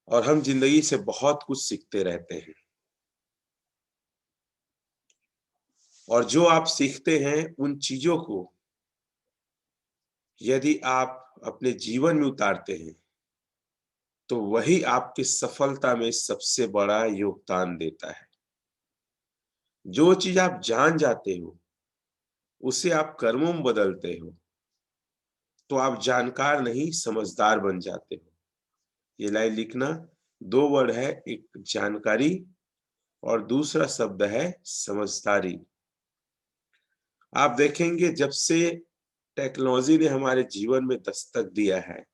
और हम जिंदगी से बहुत कुछ सीखते रहते हैं। और जो आप सीखते हैं उन चीजों को यदि आप अपने जीवन में उतारते हैं तो वही आपकी सफलता में सबसे बड़ा योगदान देता है। जो चीज आप जान जाते हो उसे आप कर्मों में बदलते हो तो आप जानकार नहीं समझदार बन जाते हो। ये लाइन लिखना, दो वर्ड है, एक जानकारी और दूसरा शब्द है समझदारी। आप देखेंगे जब से टेक्नोलॉजी ने हमारे जीवन में दस्तक दिया है,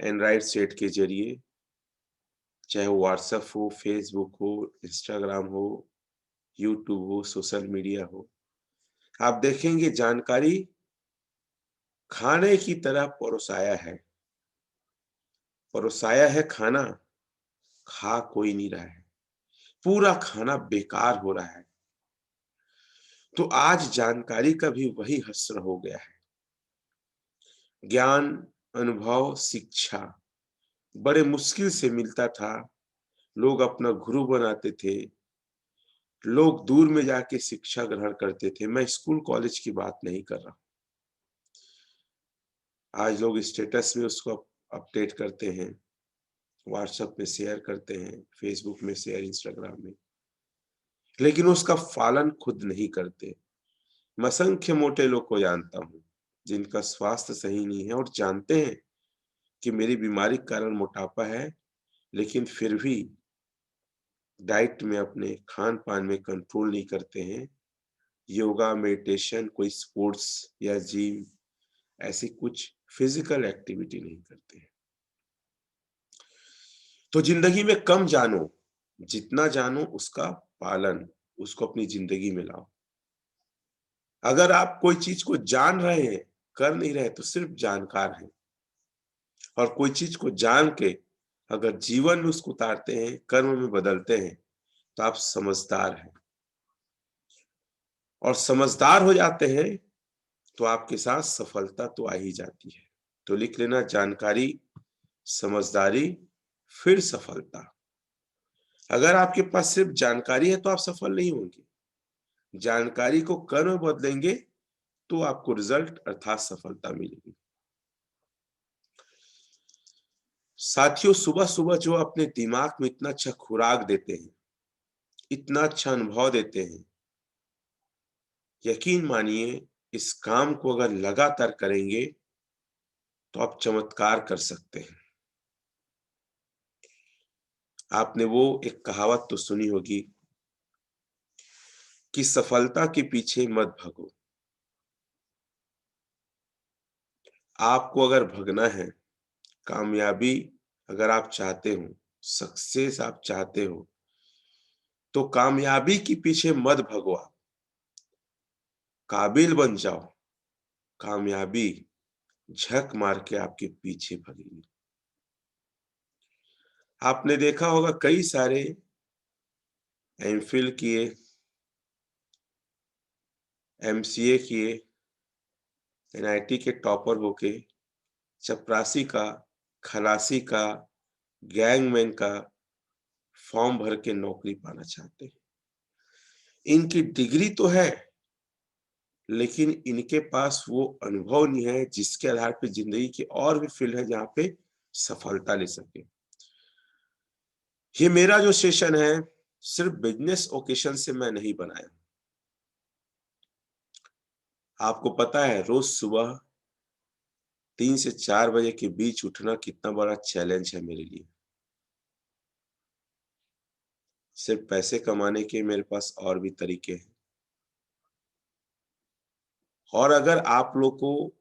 एंड्रॉइड सेट के जरिए, चाहे वो व्हाट्सएप हो, फेसबुक हो, इंस्टाग्राम हो, यूट्यूब हो, सोशल मीडिया हो, आप देखेंगे जानकारी खाने की तरह परोसाया है खाना, खा कोई नहीं रहा है, पूरा खाना बेकार हो रहा है। तो आज जानकारी का भी वही हश्र हो गया है। ज्ञान, अनुभव, शिक्षा बड़े मुश्किल से मिलता था। लोग अपना गुरु बनाते थे, लोग दूर में जाके शिक्षा ग्रहण करते थे। मैं स्कूल कॉलेज की बात नहीं कर रहा। आज लोग स्टेटस में उसको अपडेट करते हैं, व्हाट्सएप में शेयर करते हैं, फेसबुक में शेयर, इंस्टाग्राम में, लेकिन उसका पालन खुद नहीं करते। मैं असंख्य मोटे लोग को जानता हूँ जिनका स्वास्थ्य सही नहीं है और जानते हैं कि मेरी बीमारी के कारण मोटापा है, लेकिन फिर भी डाइट में, अपने खान पान में कंट्रोल नहीं करते हैं। योगा, मेडिटेशन, कोई स्पोर्ट्स या जिम, ऐसी कुछ फिजिकल एक्टिविटी नहीं करते हैं। तो जिंदगी में कम जानो, जितना जानो उसका पालन, उसको अपनी जिंदगी में लाओ। अगर आप कोई चीज को जान रहे हैं, कर नहीं रहे, तो सिर्फ जानकार हैं। और कोई चीज को जान के अगर जीवन में उसको उतारते हैं, कर्म में बदलते हैं, तो आप समझदार हैं। और समझदार हो जाते हैं तो आपके साथ सफलता तो आ ही जाती है। तो लिख लेना, जानकारी, समझदारी, फिर सफलता। अगर आपके पास सिर्फ जानकारी है तो आप सफल नहीं होंगे। जानकारी को कर्म बदलेंगे तो आपको रिजल्ट अर्थात सफलता मिलेगी। साथियों, सुबह सुबह जो अपने दिमाग में इतना अच्छा खुराक देते हैं, इतना अच्छा अनुभव देते हैं, यकीन मानिए इस काम को अगर लगातार करेंगे तो आप चमत्कार कर सकते हैं। आपने वो एक कहावत तो सुनी होगी कि सफलता के पीछे मत भगो। आपको अगर भगना है, कामयाबी अगर आप चाहते हो, सक्सेस आप चाहते हो, तो कामयाबी के पीछे मत भगो। आप काबिल बन जाओ, कामयाबी झक मार के आपके पीछे भगेगी। आपने देखा होगा कई सारे एमफिल किए, एमसीए किए, एनआईटी के टॉपर होके चपरासी का, खलासी का, गैंगमैन का फॉर्म भर के नौकरी पाना चाहते हैं। इनकी डिग्री तो है, लेकिन इनके पास वो अनुभव नहीं है जिसके आधार पे जिंदगी के और भी फील्ड है जहां पे सफलता ले सके। ये मेरा जो सेशन है सिर्फ बिजनेस ओकेशन से मैं नहीं बनाया। आपको पता है रोज सुबह 3 से 4 बजे के बीच उठना कितना बड़ा चैलेंज है मेरे लिए। सिर्फ पैसे कमाने के मेरे पास और भी तरीके हैं। और अगर आप लोग को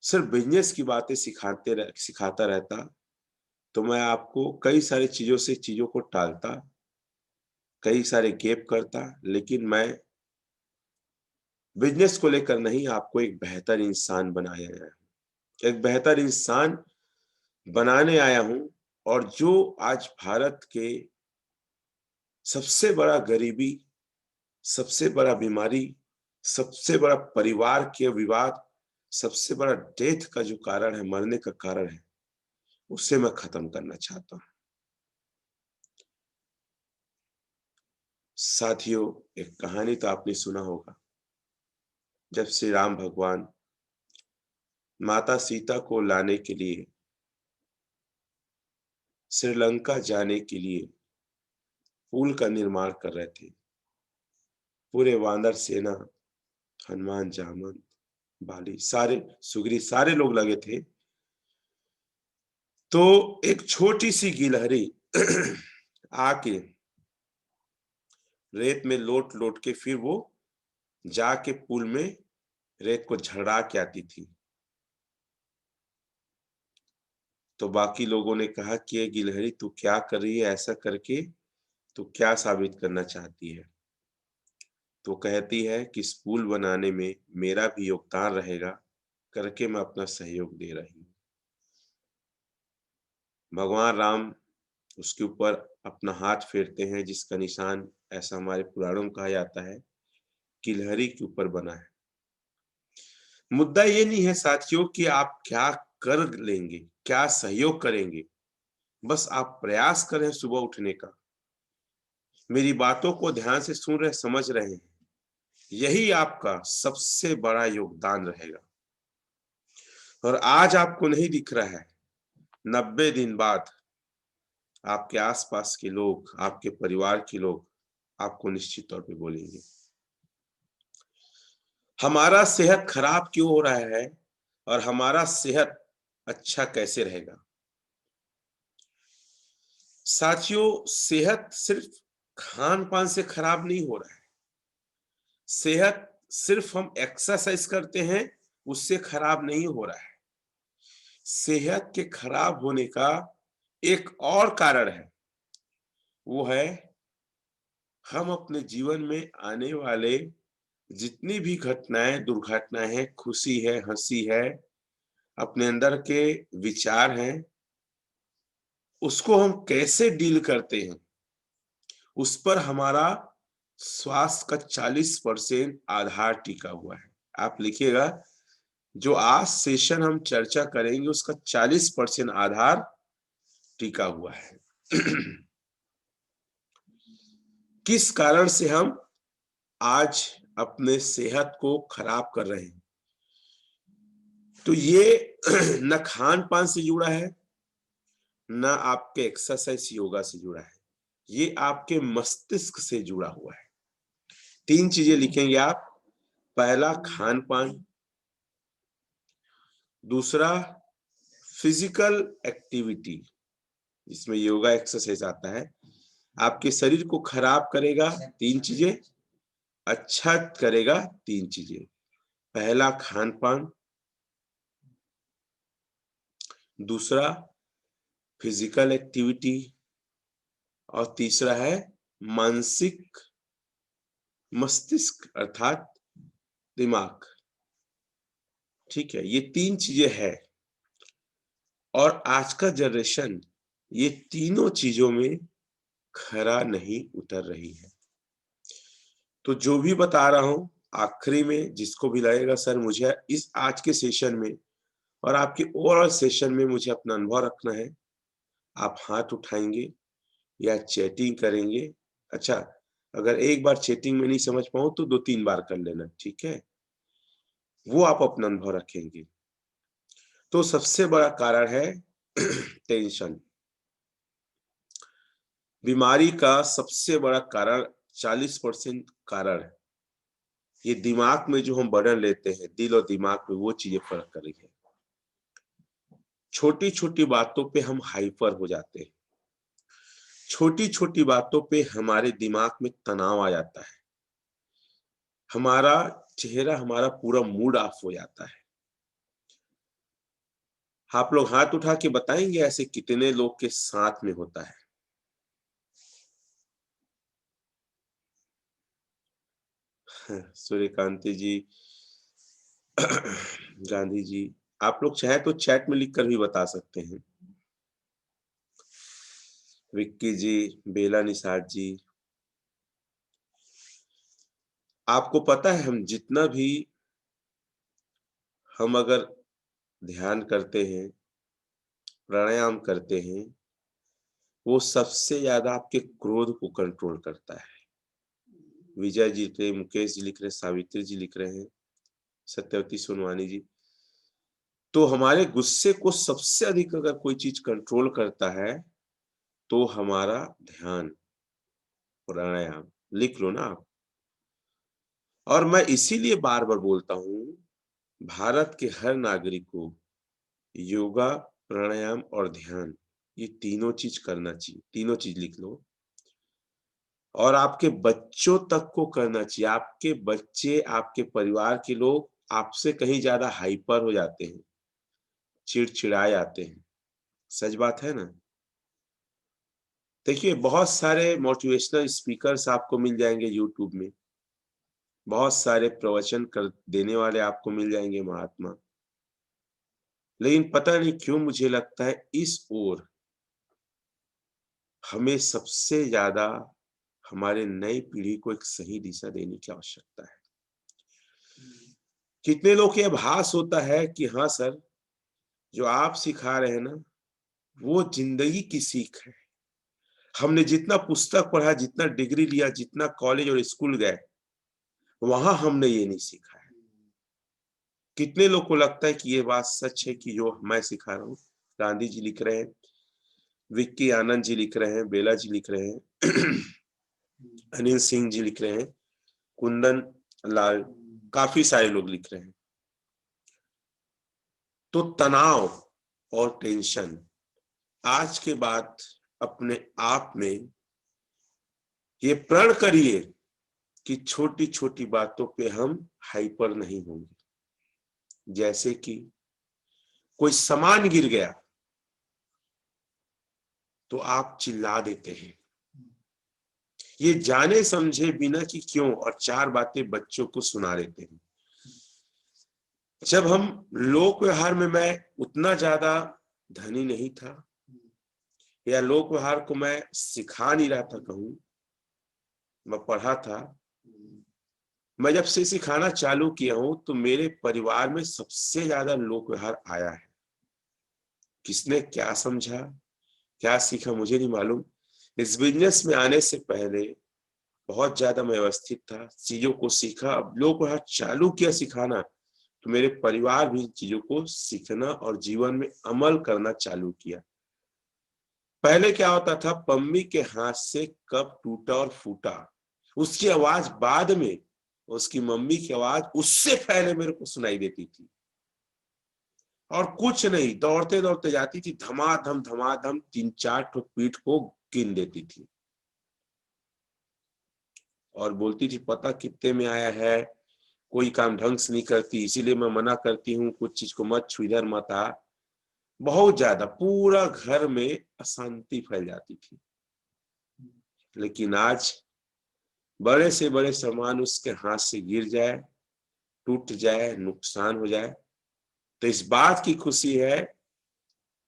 सिर्फ बिजनेस की बातें सिखाता रहता तो मैं आपको कई सारी चीजों को टालता, कई सारे गैप करता, लेकिन मैं बिजनेस को लेकर नहीं, आपको एक बेहतर इंसान बनाया है, एक बेहतर इंसान बनाने आया हूं। और जो आज भारत के सबसे बड़ा गरीबी, सबसे बड़ा बीमारी, सबसे बड़ा परिवार के विवाद, सबसे बड़ा डेथ का जो कारण है, मरने का कारण है, उसे मैं खत्म करना चाहता हूं। साथियों, एक कहानी तो आपने सुना होगा, जब श्री राम भगवान माता सीता को लाने के लिए श्रीलंका जाने के लिए पुल का निर्माण कर रहे थे। पूरे वानर सेना, हनुमान, जामन, बाली, सारे सुग्रीव, सारे लोग लगे थे। तो एक छोटी सी गिलहरी आके रेत में लोट लोट के फिर वो जाके पुल में रेत को झड़ा के आती थी। तो बाकी लोगों ने कहा कि ये गिलहरी तू क्या कर रही है, ऐसा करके तू क्या साबित करना चाहती है? तो कहती है कि इस पुल बनाने में मेरा भी योगदान रहेगा, करके मैं अपना सहयोग दे रही हूँ। भगवान राम उसके ऊपर अपना हाथ फेरते हैं, जिसका निशान, ऐसा हमारे पुराणों में कहा जाता है, गिलहरी के ऊपर बना है। मुद्दा ये नहीं है साथियों कि आप क्या कर लेंगे, क्या सहयोग करेंगे, बस आप प्रयास करें सुबह उठने का। मेरी बातों को ध्यान से सुन रहे, समझ रहे हैं, यही आपका सबसे बड़ा योगदान रहेगा। और आज आपको नहीं दिख रहा है, 90 दिन बाद आपके आसपास के लोग, आपके परिवार के लोग आपको निश्चित तौर पे बोलेंगे। हमारा सेहत खराब क्यों हो रहा है और हमारा सेहत अच्छा कैसे रहेगा? साथियों, सेहत सिर्फ खान पान से खराब नहीं हो रहा है। सेहत सिर्फ हम एक्सरसाइज करते हैं उससे खराब नहीं हो रहा है। सेहत के खराब होने का एक और कारण है, वो है हम अपने जीवन में आने वाले जितनी भी घटनाएं, दुर्घटनाएं हैं, खुशी है, हंसी है, अपने अंदर के विचार हैं, उसको हम कैसे डील करते हैं, उस पर हमारा स्वास्थ्य का 40% आधार टिका हुआ है। आप लिखिएगा, जो आज सेशन हम चर्चा करेंगे उसका 40% आधार टिका हुआ है। किस कारण से हम आज अपने सेहत को खराब कर रहे हैं? तो ये न खान पान से जुड़ा है, न आपके एक्सरसाइज योगा से जुड़ा है, ये आपके मस्तिष्क से जुड़ा हुआ है। 3 चीजें लिखेंगे आप। पहला, खान पान। दूसरा, फिजिकल एक्टिविटी, जिसमें योगा, एक्सरसाइज आता है। आपके शरीर को खराब करेगा 3 चीजें, अच्छा करेगा 3 चीजें। पहला, खान पान। दूसरा, फिजिकल एक्टिविटी। और तीसरा है मानसिक, मस्तिष्क अर्थात दिमाग। ठीक है, ये 3 चीजें है। और आज का जनरेशन ये तीनों चीजों में खरा नहीं उतर रही है। तो जो भी बता रहा हूं, आखिरी में जिसको भी लगेगा सर मुझे इस आज के सेशन में और आपके ओवरऑल सेशन में मुझे अपना अनुभव रखना है, आप हाथ उठाएंगे या चैटिंग करेंगे। अच्छा, अगर एक बार चैटिंग में नहीं समझ पाऊं तो 2-3 बार कर लेना, ठीक है? वो आप अपना अनुभव रखेंगे। तो सबसे बड़ा कारण है टेंशन। बीमारी का सबसे बड़ा कारण, 40% कारण, ये दिमाग में जो हम बर्डन लेते हैं, दिल और दिमाग में वो चीजें फर्क कर रही है। छोटी छोटी बातों पे हम हाइपर हो जाते हैं, छोटी छोटी बातों पे हमारे दिमाग में तनाव आ जाता है, हमारा चेहरा, हमारा पूरा मूड ऑफ हो जाता है। आप लोग हाथ उठा के बताएंगे ऐसे कितने लोग के साथ में होता है? सूर्यकांति जी, गांधी जी, आप लोग चाहे तो चैट में लिख कर भी बता सकते हैं। विक्की जी, बेला निषाद जी, आपको पता है हम जितना भी हम अगर ध्यान करते हैं, प्राणायाम करते हैं, वो सबसे ज्यादा आपके क्रोध को कंट्रोल करता है। विजय जी लिख रहे हैं, मुकेश जी लिख रहे हैं, सावित्री जी लिख रहे हैं, सत्यवती सोनवानी जी। तो हमारे गुस्से को सबसे अधिक अगर कोई चीज कंट्रोल करता है तो हमारा ध्यान, प्राणायाम। लिख लो ना आप। और मैं इसीलिए बार बार बोलता हूं, भारत के हर नागरिक को योगा, प्राणायाम और ध्यान, ये तीनों चीज करना चाहिए। तीनों चीज लिख लो। और आपके बच्चों तक को करना चाहिए। आपके बच्चे, आपके परिवार के लोग आपसे कहीं ज्यादा हाइपर हो जाते हैं, चिड़चिड़ा जाते हैं। सच बात है ना। देखिए, बहुत सारे मोटिवेशनल स्पीकर्स आपको मिल जाएंगे यूट्यूब में, बहुत सारे प्रवचन कर देने वाले आपको मिल जाएंगे, महात्मा। लेकिन पता नहीं क्यों मुझे लगता है इस ओर हमें सबसे ज्यादा हमारे नई पीढ़ी को एक सही दिशा देने की आवश्यकता है। कितने लोग ये आभास होता है कि हाँ सर, जो आप सिखा रहे हैं ना, वो जिंदगी की सीख है। हमने जितना पुस्तक पढ़ा, जितना डिग्री लिया, जितना कॉलेज और स्कूल गए, वहां हमने ये नहीं सीखा है। कितने लोग को लगता है कि ये बात सच है कि जो मैं सिखा रहा हूँ। गांधी जी लिख रहे हैं, विक्की आनंद जी लिख रहे हैं, बेला जी लिख रहे हैं, अनिल सिंह जी लिख रहे हैं, कुंदन लाल, काफी सारे लोग लिख रहे हैं। तो तनाव और टेंशन आज के बाद अपने आप में ये प्रण करिए कि छोटी छोटी बातों पे हम हाइपर नहीं होंगे। जैसे कि कोई सामान गिर गया तो आप चिल्ला देते हैं, ये जाने समझे बिना कि क्यों, और चार बातें बच्चों को सुना देते हैं। जब हम लोक व्यवहार में, मैं उतना ज्यादा धनी नहीं था, या लोक व्यवहार को मैं सिखा नहीं रहा था, कहूं मैं पढ़ा था। मैं जब से सिखाना चालू किया हूं तो मेरे परिवार में सबसे ज्यादा लोक व्यवहार आया है। किसने क्या समझा, क्या सीखा, मुझे नहीं मालूम। इस बिजनेस में आने से पहले बहुत ज्यादा मैं व्यवस्थित था, चीजों को सीखा। अब लोग वहां चालू किया सिखाना तो मेरे परिवार भी चीजों को सीखना और जीवन में अमल करना चालू किया। पहले क्या होता था, पम्मी के हाथ से कप टूटा और फूटा, उसकी आवाज बाद में, उसकी मम्मी की आवाज उससे पहले मेरे को सुनाई देती थी। और कुछ नहीं, दौड़ते दौड़ते जाती थी, धमाधम 3-4 ठो पीठ को गिन देती थी और बोलती थी पता कितने में आया है, कोई काम ढंग से नहीं करती, इसीलिए मैं मना करती हूँ, कुछ चीज को मत छू, इधर मत आ। बहुत ज्यादा पूरा घर में अशांति फैल जाती थी। लेकिन आज बड़े से बड़े सामान उसके हाथ से गिर जाए, टूट जाए, नुकसान हो जाए, तो इस बात की खुशी है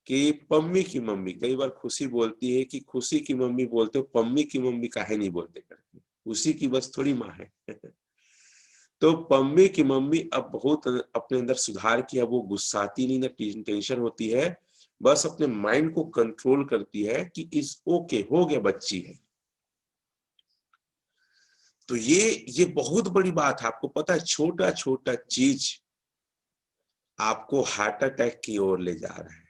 कि पम्मी की मम्मी, कई बार खुशी बोलती है कि खुशी की मम्मी बोलते हो, पम्मी की मम्मी काहे नहीं बोलते करके, उसी की बस थोड़ी माँ है। तो पम्मी की मम्मी अब बहुत अपने अंदर सुधार किया, वो गुस्साती नहीं, ना टेंशन होती है, बस अपने माइंड को कंट्रोल करती है कि इस ओके हो गया, बच्ची है। तो ये बहुत बड़ी बात है। आपको पता है, छोटा छोटा चीज आपको हार्ट अटैक की ओर ले जा रहा है।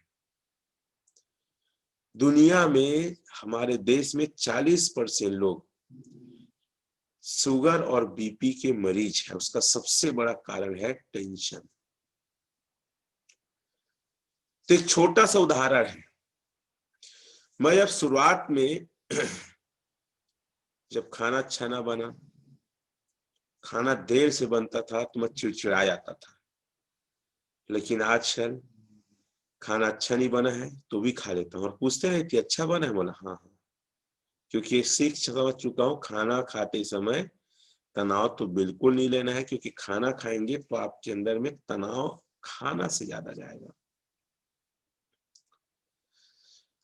दुनिया में, हमारे देश में 40% लोग शुगर और बीपी के मरीज है। उसका सबसे बड़ा कारण है टेंशन। तो एक छोटा सा उदाहरण है, मैं जब शुरुआत में जब खाना अच्छा ना बना, खाना देर से बनता था, तो मैं चिड़चिड़ा जाता था। लेकिन आजकल खाना अच्छा नहीं बना है तो भी खा लेता हूँ, और पूछते रहती अच्छा बना है, बोला हाँ हाँ। क्योंकि सीख समझ चुका हूँ, खाना खाते समय तनाव तो बिल्कुल नहीं लेना है, क्योंकि खाना खाएंगे तो आपके अंदर में तनाव खाना से ज्यादा जाएगा।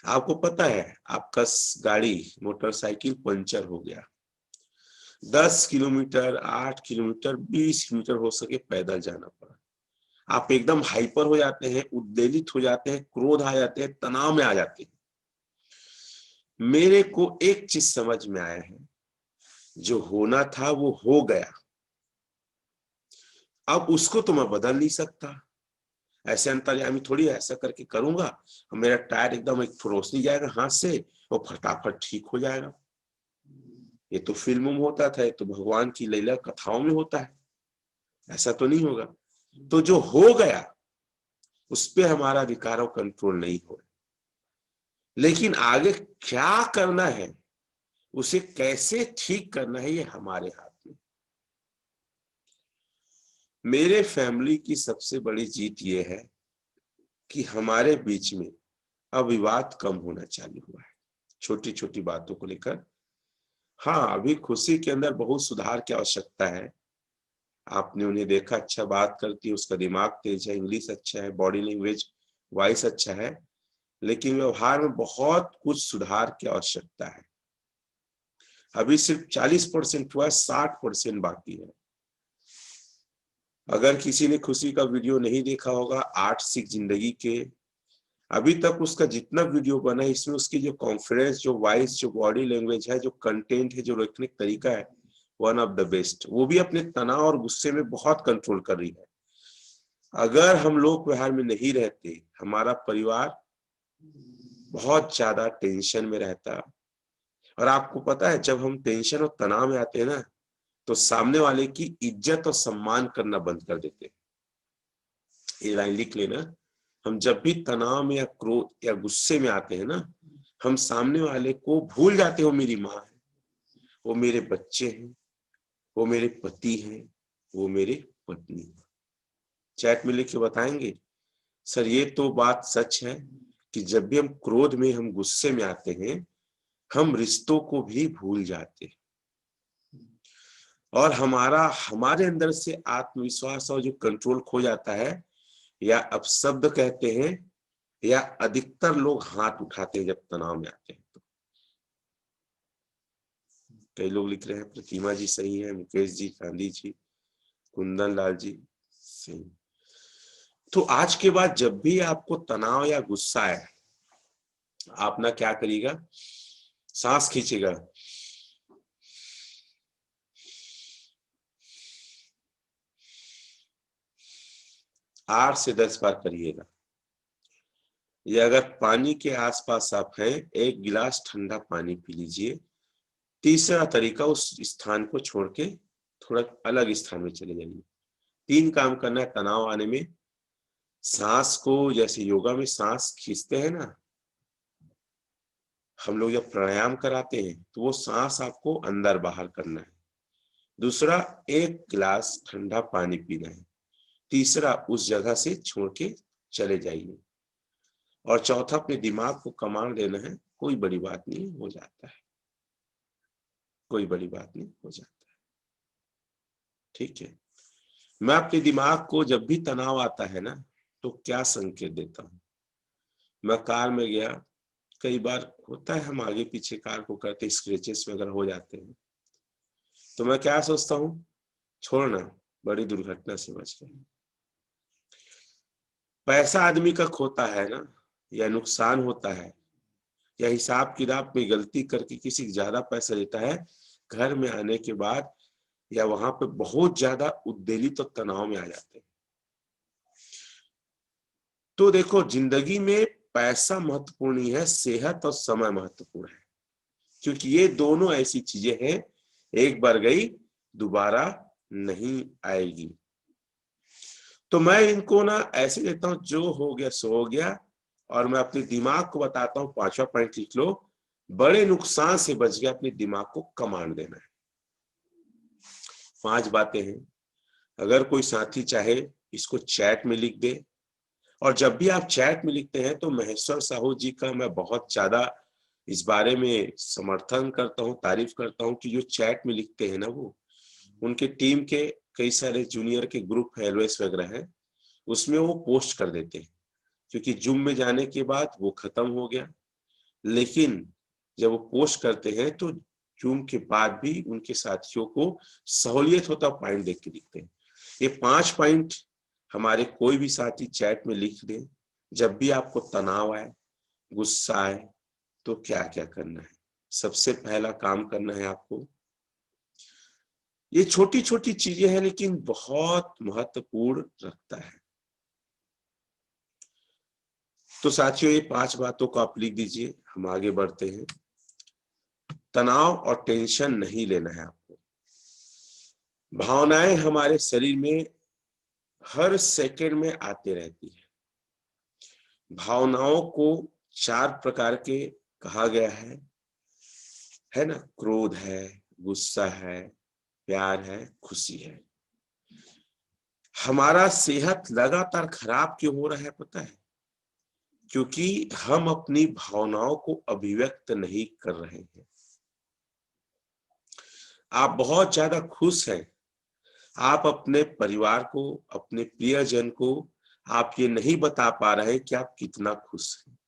आपको पता है, आपका गाड़ी, मोटरसाइकिल पंचर हो गया, 10 किलोमीटर, 8 किलोमीटर, 20 किलोमीटर हो सके पैदल जाना पड़ा। आप एकदम हाइपर हो जाते हैं, उद्वेलित हो जाते हैं, क्रोध आ जाते हैं, तनाव में आ जाते हैं। मेरे को एक चीज समझ में आया है, जो होना था वो हो गया, अब उसको तो मैं बदल नहीं सकता। ऐसे अंतर्यामी थोड़ी ऐसा करके करूंगा मेरा टायर एकदम एक रोशनी जाएगा हाथ से और फटाफट ठीक हो जाएगा। ये तो फिल्मों में होता था, ये तो भगवान की लीला कथाओं में होता है, ऐसा तो नहीं होगा। तो जो हो गया उस पे हमारा अधिकार और कंट्रोल नहीं हो, लेकिन आगे क्या करना है, उसे कैसे ठीक करना है, ये हमारे हाथ में। मेरे फैमिली की सबसे बड़ी जीत ये है कि हमारे बीच में अब विवाद कम होना चालू हुआ है, छोटी छोटी बातों को लेकर। हाँ, अभी खुशी के अंदर बहुत सुधार की आवश्यकता है। आपने उन्हें देखा, अच्छा बात करती है, उसका दिमाग तेज है, इंग्लिश अच्छा है, बॉडी लैंग्वेज वॉइस अच्छा है, लेकिन व्यवहार में बहुत कुछ सुधार की आवश्यकता है। अभी सिर्फ 40% हुआ, 60% बाकी है। अगर किसी ने खुशी का वीडियो नहीं देखा होगा, 8 सीख जिंदगी के, अभी तक उसका जितना वीडियो बना है, इसमें उसकी जो कॉन्फिडेंस, जो वॉइस, जो बॉडी लैंग्वेज है, जो कंटेंट है, जो रखने का तरीका है, वन ऑफ द बेस्ट। वो भी अपने तनाव और गुस्से में बहुत कंट्रोल कर रही है। अगर हम लोग व्यवहार में नहीं रहते, हमारा परिवार बहुत ज्यादा टेंशन में रहता। और आपको पता है, जब हम टेंशन और तनाव में आते हैं ना, तो सामने वाले की इज्जत और सम्मान करना बंद कर देते हैं। ये लाइन लिख लेना, हम जब भी तनाव में या क्रोध या गुस्से में आते हैं ना, हम सामने वाले को भूल जाते हो, मेरी माँ है, वो मेरे बच्चे हैं, वो मेरे पति हैं, वो मेरे पत्नी है। चैट में लिख के बताएंगे सर, ये तो बात सच है कि जब भी हम क्रोध में, हम गुस्से में आते हैं, हम रिश्तों को भी भूल जाते हैं और हमारे अंदर से आत्मविश्वास और जो कंट्रोल खो जाता है, या अपशब्द कहते हैं, या अधिकतर लोग हाथ उठाते हैं जब तनाव में आते हैं। तो कई लोग लिख रहे हैं प्रतिमा जी सही है, मुकेश जी, गांधी जी, कुंदन लाल जी सही। तो आज के बाद जब भी आपको तनाव या गुस्सा है, आप ना क्या करिएगा, सांस खींचेगा, 8 से 10 बार करिएगा। या अगर पानी के आसपास आप हैं, 1 गिलास ठंडा पानी पी लीजिए। तीसरा तरीका, उस स्थान को छोड़ के थोड़ा अलग स्थान में चले जाइए। 3 काम करना है तनाव आने में। सांस को, जैसे योगा में सांस खींचते हैं ना, हम लोग जब प्राणायाम कराते हैं तो वो सांस आपको अंदर बाहर करना है। दूसरा, 1 गिलास ठंडा पानी पीना है। तीसरा, उस जगह से छोड़ के चले जाइए। और चौथा, अपने दिमाग को कमांड देना है, कोई बड़ी बात नहीं, हो जाता है, कोई बड़ी बात नहीं, हो जाता है, ठीक है। मैं अपने दिमाग को जब भी तनाव आता है ना, तो क्या संकेत देता हूँ, मैं कार में गया, कई बार होता है हम आगे पीछे कार को करते, स्क्रैचेस वगैरह हो जाते हैं, तो मैं क्या सोचता हूँ, छोड़ना, बड़ी दुर्घटना से बच गए। पैसा आदमी का खोता है ना, या नुकसान होता है, या हिसाब किताब में गलती करके किसी को ज्यादा पैसा देता है, घर में आने के बाद या वहां पे बहुत ज्यादा उद्वेलित और तनाव में आ जाते हैं। तो देखो, जिंदगी में पैसा महत्वपूर्ण नहीं है, सेहत और समय महत्वपूर्ण है, क्योंकि ये दोनों ऐसी चीजें हैं, एक बार गई दोबारा नहीं आएगी। तो मैं इनको ना ऐसे लेता हूं, जो हो गया सो हो गया, और मैं अपने दिमाग को बताता हूँ, 5वां पॉइंट लिख लो, बड़े नुकसान से बच गया, अपने दिमाग को कमांड देना है। 5 बातें हैं। अगर कोई साथी चाहे इसको चैट में लिख दे, और जब भी आप चैट में लिखते हैं तो महेश्वर साहू जी का मैं बहुत ज्यादा इस बारे में समर्थन करता हूँ, तारीफ करता हूँ कि जो चैट में लिखते हैं ना, वो उनके टीम के कई सारे जूनियर के ग्रुप है, एलओएस वगैरह है, उसमें वो पोस्ट कर देते हैं, क्योंकि जूम में जाने के बाद वो खत्म हो गया। लेकिन जब वो पोस्ट करते हैं तो जूम के बाद भी उनके साथियों को सहूलियत होता, पॉइंट देख के लिखते हैं। ये 5 पॉइंट हमारे कोई भी साथी चैट में लिख दे, जब भी आपको तनाव आए, गुस्सा आए, तो क्या क्या करना है। सबसे पहला काम करना है आपको, ये छोटी छोटी चीजें हैं लेकिन बहुत महत्वपूर्ण रखता है। तो साथियों, ये 5 बातों को आप लिख दीजिए, हम आगे बढ़ते हैं। तनाव और टेंशन नहीं लेना है आपको। भावनाएं हमारे शरीर में हर सेकंड में आते रहती है। भावनाओं को 4 प्रकार के कहा गया है ना। क्रोध है, गुस्सा है, प्यार है, खुशी है। हमारा सेहत लगातार खराब क्यों हो रहा है पता है? क्योंकि हम अपनी भावनाओं को अभिव्यक्त नहीं कर रहे हैं। आप बहुत ज्यादा खुश हैं, आप अपने परिवार को, अपने प्रियजन को आप ये नहीं बता पा रहे कि आप कितना खुश हैं।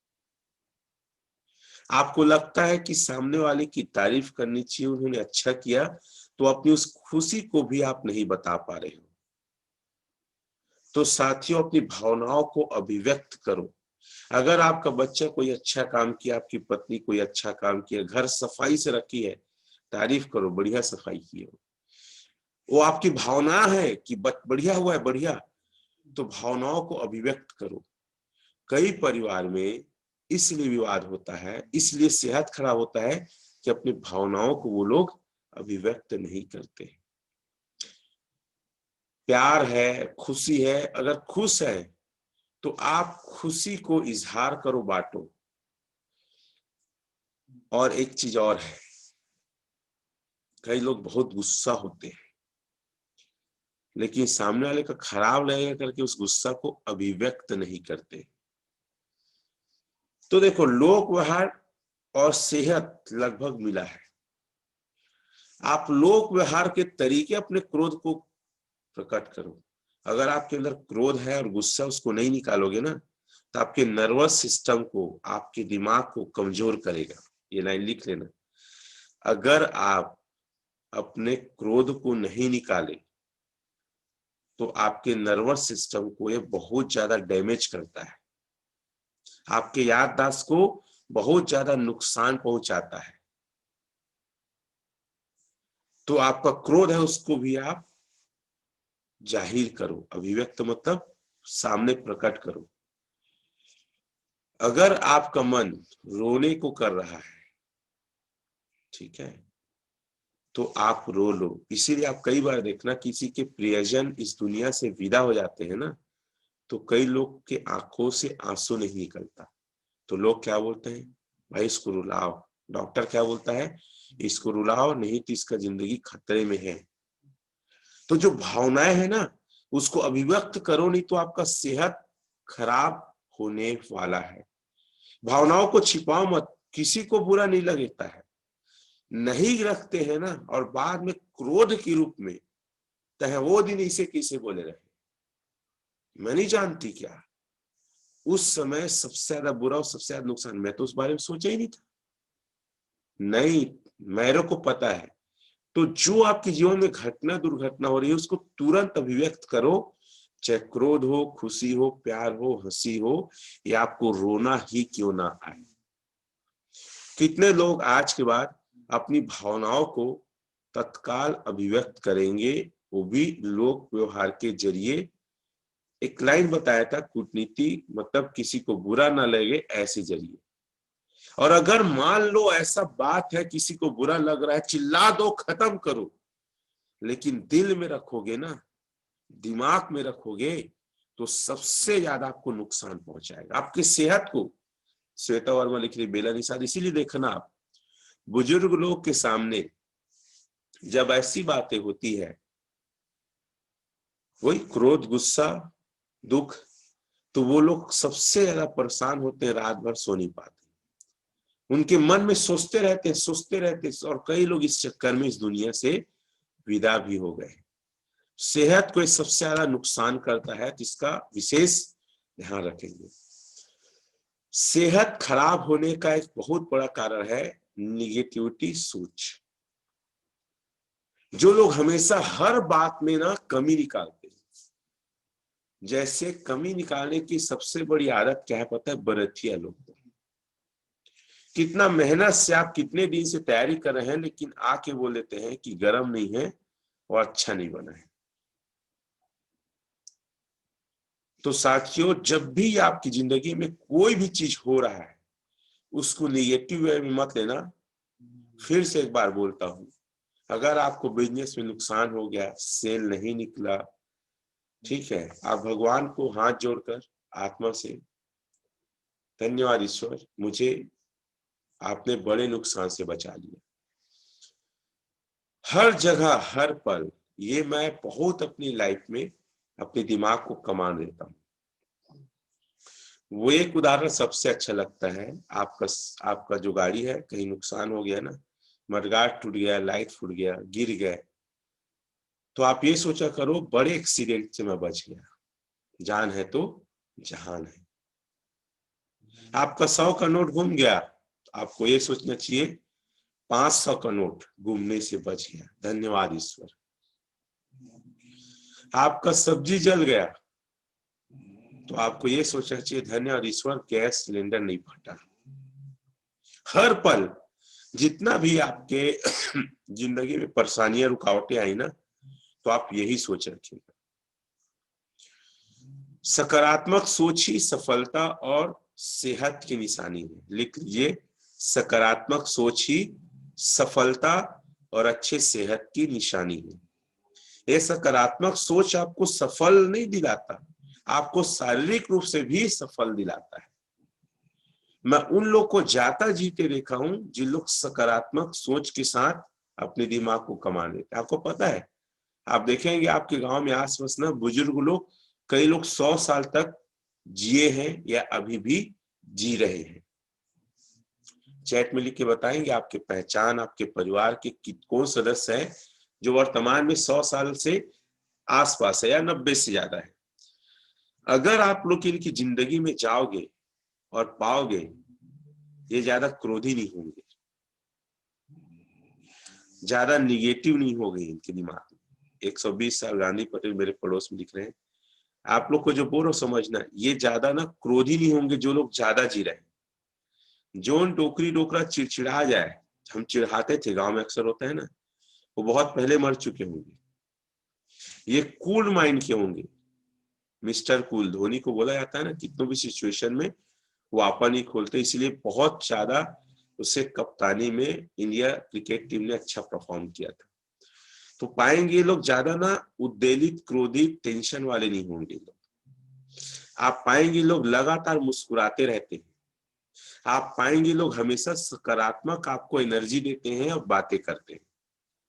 आपको लगता है कि सामने वाले की तारीफ करनी चाहिए, उन्होंने अच्छा किया, तो अपनी उस खुशी को भी आप नहीं बता पा रहे हो। तो साथियों, अपनी भावनाओं को अभिव्यक्त करो। अगर आपका बच्चा कोई अच्छा काम किया, आपकी पत्नी कोई अच्छा काम किया, घर सफाई से रखी है, तारीफ करो, बढ़िया सफाई की हो। वो आपकी भावना है कि बढ़िया हुआ है, बढ़िया। तो भावनाओं को अभिव्यक्त करो। कई परिवार में इसलिए विवाद होता है, इसलिए सेहत खराब होता है कि अपनी भावनाओं को वो लोग अभिव्यक्त नहीं करते। प्यार है, खुशी है, अगर खुश है तो आप खुशी को इजहार करो, बांटो। और एक चीज और है, कई लोग बहुत गुस्सा होते हैं लेकिन सामने वाले का खराब लगेगा करके उस गुस्सा को अभिव्यक्त नहीं करते। तो देखो, लोक व्यवहार और सेहत लगभग मिला है। आप लोक व्यवहार के तरीके अपने क्रोध को प्रकट करो। अगर आपके अंदर क्रोध है और गुस्सा उसको नहीं निकालोगे ना, तो आपके नर्वस सिस्टम को, आपके दिमाग को कमजोर करेगा। ये लाइन लिख लेना। अगर आप अपने क्रोध को नहीं निकाले तो आपके नर्वस सिस्टम को ये बहुत ज्यादा डैमेज करता है, आपके याददाश्त को बहुत ज्यादा नुकसान पहुंचाता है। तो आपका क्रोध है उसको भी आप जाहिर करो, अभिव्यक्त मतलब सामने प्रकट करो। अगर आपका मन रोने को कर रहा है, ठीक है, तो आप रो लो। इसीलिए आप कई बार देखना, किसी के प्रियजन इस दुनिया से विदा हो जाते हैं ना, तो कई लोग के आंखों से आंसू नहीं निकलता। तो लोग क्या बोलते हैं, भाई इसको रुलाओ। डॉक्टर क्या बोलता है, इसको रुलाओ, नहीं तो इसका जिंदगी खतरे में है। तो जो भावनाएं है ना, उसको अभिव्यक्त करो, नहीं तो आपका सेहत खराब होने वाला है। भावनाओं को छिपाओ मत, किसी को बुरा नहीं लगता है, नहीं रखते हैं ना, और बाद में क्रोध के रूप में तहे वो दिन इसे किसे बोले रहे, मैं नहीं जानती क्या। उस समय सबसे ज्यादा बुरा और सबसे ज्यादा नुकसान, मैं तो उस बारे में सोचा ही नहीं था। नहीं, मेरे को पता है। तो जो आपके जीवन में घटना, दुर्घटना हो रही है, उसको तुरंत अभिव्यक्त करो। चाहे क्रोध हो, खुशी हो, प्यार हो, हंसी हो, या आपको रोना ही क्यों ना आए। कितने लोग आज के बाद अपनी भावनाओं को तत्काल अभिव्यक्त करेंगे, वो भी लोक व्यवहार के जरिए। एक लाइन बताया था, कूटनीति मतलब किसी को बुरा ना लगे ऐसे जरिए। और अगर मान लो ऐसा बात है, किसी को बुरा लग रहा है, चिल्ला दो, खत्म करो। लेकिन दिल में रखोगे ना, दिमाग में रखोगे, तो सबसे ज्यादा आपको नुकसान पहुंचाएगा, आपकी सेहत को। श्वेता वर्मा लिख रही बेला निषाद। इसीलिए देखना, आप बुजुर्ग लोग के सामने जब ऐसी बातें होती है, वही क्रोध, गुस्सा, दुख, तो वो लोग सबसे ज्यादा परेशान होते हैं, रात भर सो नहीं पाते, उनके मन में सोचते रहते हैं, सोचते रहते हैं। और कई लोग इस चक्कर में इस दुनिया से विदा भी हो गए। सेहत को सबसे ज्यादा नुकसान करता है, जिसका विशेष ध्यान रखेंगे। सेहत खराब होने का एक बहुत बड़ा कारण है निगेटिविटी सोच। जो लोग हमेशा हर बात में ना कमी निकालते हैं, जैसे कमी निकालने की सबसे बड़ी आदत क्या है पता है? बरतिया लोग कितना मेहनत से आप कितने दिन से तैयारी कर रहे हैं, लेकिन आके बोल देते हैं कि गर्म नहीं है और अच्छा नहीं बना है। तो साथियों, जब भी आपकी जिंदगी में कोई भी चीज हो रहा है उसको निगेटिव वे में मत लेना। फिर से एक बार बोलता हूं, अगर आपको बिजनेस में नुकसान हो गया, सेल नहीं निकला, ठीक है, आप भगवान को हाथ जोड़कर आत्मा से, धन्यवाद ईश्वर, मुझे आपने बड़े नुकसान से बचा लिया। हर जगह हर पल ये मैं बहुत अपनी लाइफ में अपने दिमाग को कमान देता हूँ। वो एक उदाहरण सबसे अच्छा लगता है, आपका जो गाड़ी है, कहीं नुकसान हो गया ना, मडगार्ड टूट गया, लाइट फूट गया, गिर गए, तो आप ये सोचा करो बड़े एक्सीडेंट से मैं बच गया, जान है तो जहान है। आपका 100 का नोट गुम गया, आपको ये सोचना चाहिए 500 का नोट घूमने से बच गया, धन्यवाद ईश्वर। आपका सब्जी जल गया तो आपको ये सोचना चाहिए, धन्यवाद ईश्वर, गैस सिलेंडर नहीं फटा। हर पल जितना भी आपके जिंदगी में परेशानियां रुकावटें आई ना, तो आप यही सोच रखिएगा। सकारात्मक सोच ही सफलता और सेहत की निशानी है। लिख लीजिए, सकारात्मक सोच ही सफलता और अच्छे सेहत की निशानी है। ये सकारात्मक सोच आपको सफल नहीं दिलाता, आपको शारीरिक रूप से भी सफल दिलाता है। मैं उन लोग को जाता जीते देखा हूं जिन लोग सकारात्मक सोच के साथ अपने दिमाग को कमा लेते। आपको पता है, आप देखेंगे आपके गांव में आसपास ना बुजुर्ग लोग, कई लोग 100 साल तक जिए हैं या अभी भी जी रहे हैं। चैट में लिख के बताएंगे आपके पहचान, आपके परिवार के कौन सदस्य है जो वर्तमान में 100 साल से आसपास है या 90 से ज्यादा है। अगर आप लोग इनकी जिंदगी में जाओगे और पाओगे, ये ज्यादा क्रोधी नहीं होंगे, ज्यादा निगेटिव नहीं हो गई इनके दिमाग में। 120 साल गांधी पटेल मेरे पड़ोस में दिख रहे हैं। आप लोग को जो बोलो समझना, ये ज्यादा ना क्रोधी नहीं होंगे जो लोग ज्यादा जी रहे हैं। जोन टोकरी डोकरा चिड़चिड़ा जाए, हम चिढ़ाते थे, गांव में अक्सर होता है ना, वो बहुत पहले मर चुके होंगे। ये कूल माइंड के होंगे, मिस्टर कूल धोनी को बोला जाता है ना, कितनों भी सिचुएशन में वो आपा नहीं खोलते, इसलिए बहुत ज्यादा उसे कप्तानी में इंडिया क्रिकेट टीम ने अच्छा परफॉर्म किया था। तो पाएंगे ये लोग ज्यादा ना उद्वेलित, क्रोधित, टेंशन वाले नहीं होंगे लोग। आप पाएंगे लोग लगातार मुस्कुराते रहते हैं। आप पाएंगे लोग हमेशा सकारात्मक आपको एनर्जी देते हैं और बातें करते हैं।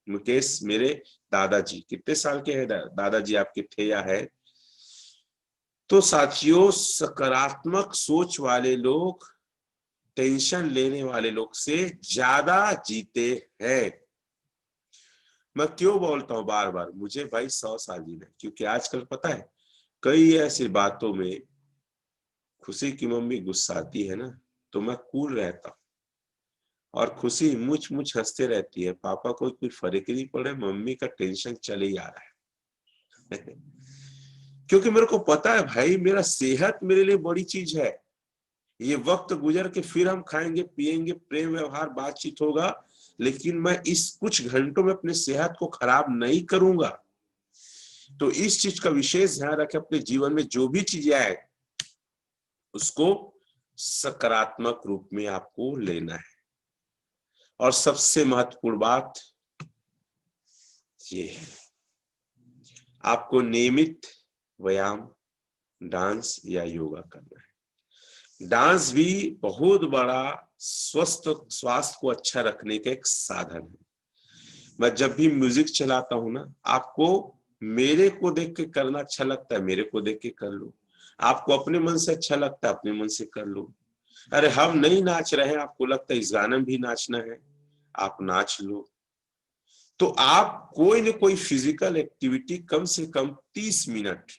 मुकेश मेरे दादाजी, कितने साल के हैं दादाजी आपके, थे या है? तो साथियों, सकारात्मक सोच वाले लोग टेंशन लेने वाले लोग से ज्यादा जीते हैं। मैं क्यों बोलता हूं बार बार, मुझे भाई 100 साल जीना है, क्योंकि आजकल पता है कई ऐसी बातों में खुशी की मम्मी गुस्साती है ना, तो मैं कूल रहता हूं, और खुशी मुझ मुझ हंसते रहती है, पापा को कोई फर्क ही नहीं पड़े, मम्मी का टेंशन चले ही आ रहा है। क्योंकि मेरे को पता है भाई, मेरा सेहत मेरे लिए बड़ी चीज है। ये वक्त गुजर के फिर हम खाएंगे पिएंगे, प्रेम व्यवहार बातचीत होगा, लेकिन मैं इस कुछ घंटों में अपने सेहत को खराब नहीं करूंगा। तो इस चीज का विशेष ध्यान रखें, अपने जीवन में जो भी चीजें आए उसको सकारात्मक रूप में आपको लेना है। और सबसे महत्वपूर्ण बात ये है, आपको नियमित व्यायाम, डांस या योगा करना है। डांस भी बहुत बड़ा स्वास्थ्य को अच्छा रखने का एक साधन है। मैं जब भी म्यूजिक चलाता हूं ना, आपको मेरे को देख के करना अच्छा लगता है, मेरे को देख के कर लो। आपको अपने मन से अच्छा लगता है, अपने मन से कर लो। अरे हम नहीं नाच रहे हैं, आपको लगता है इस गाने में भी नाचना है, आप नाच लो। तो आप कोई न कोई फिजिकल एक्टिविटी कम से कम 30 मिनट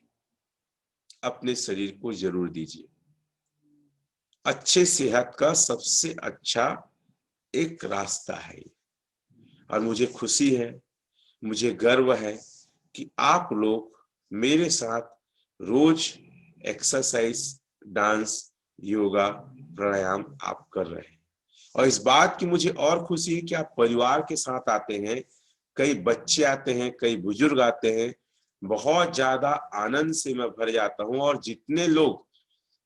अपने शरीर को जरूर दीजिए। अच्छे सेहत का सबसे अच्छा एक रास्ता है। और मुझे खुशी है, मुझे गर्व है कि आप लोग मेरे साथ रोज एक्सरसाइज, डांस, योगा, प्राणायाम आप कर रहे हैं। और इस बात की मुझे और खुशी है कि आप परिवार के साथ आते हैं, कई बच्चे आते हैं, कई बुजुर्ग आते हैं, बहुत ज्यादा आनंद से मैं भर जाता हूं। और जितने लोग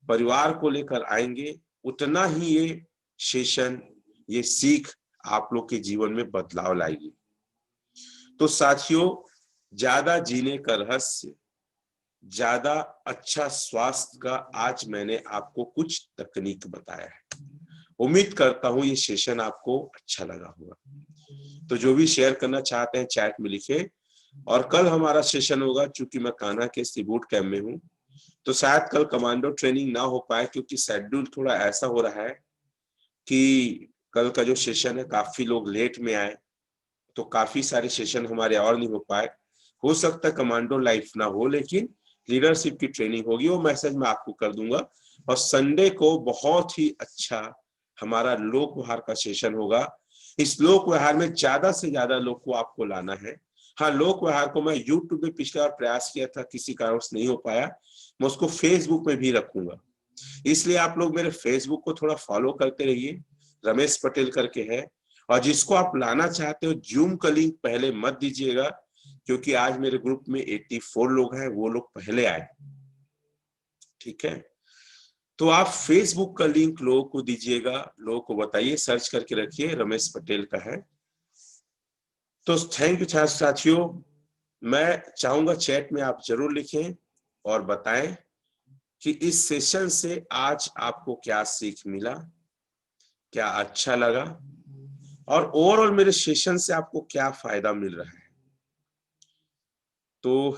परिवार को लेकर आएंगे, उतना ही ये सेशन, ये सीख आप लोग के जीवन में बदलाव लाएगी। तो साथियों, ज्यादा जीने का रहस्य, ज्यादा अच्छा स्वास्थ्य का आज मैंने आपको कुछ तकनीक बताया है। उम्मीद करता हूं ये सेशन आपको अच्छा लगा होगा। तो जो भी शेयर करना चाहते हैं चैट में लिखे। और कल हमारा सेशन होगा, चूंकि मैं कान्हा के सी बूट कैंप में हूं, तो शायद कल कमांडो ट्रेनिंग ना हो पाए, क्योंकि शेड्यूल थोड़ा ऐसा हो रहा है कि कल का जो सेशन है काफी लोग लेट में आए, तो काफी सारे सेशन हमारे और नहीं हो पाए। हो सकता है कमांडो लाइफ ना हो, लेकिन लीडरशिप की ट्रेनिंग होगी, वो मैसेज मैं आपको कर दूंगा। और संडे को बहुत ही अच्छा हमारा लोक व्यवहार का सेशन होगा। इस लोक व्यवहार में ज्यादा से ज्यादा लोग को आपको लाना है। हाँ, लोक व्यवहार को मैं यूट्यूब में पिछले बार प्रयास किया था, किसी कारण से नहीं हो पाया, मैं उसको फेसबुक में भी रखूंगा। इसलिए आप लोग मेरे फेसबुक को थोड़ा फॉलो करते रहिए, रमेश पटेल करके है। और जिसको आप लाना चाहते हो, जूम का लिंक पहले मत दीजिएगा, क्योंकि आज मेरे ग्रुप में 84 लोग हैं, वो लोग पहले आए। ठीक है, तो आप फेसबुक का लिंक लोगों को दीजिएगा, लोगों को बताइए, सर्च करके रखिए, रमेश पटेल का है। तो थैंक यू साथियों। मैं चाहूंगा चैट में आप जरूर लिखें और बताएं कि इस सेशन से आज आपको क्या सीख मिला, क्या अच्छा लगा, और ओवरऑल मेरे सेशन से आपको क्या फायदा मिल रहा है। तो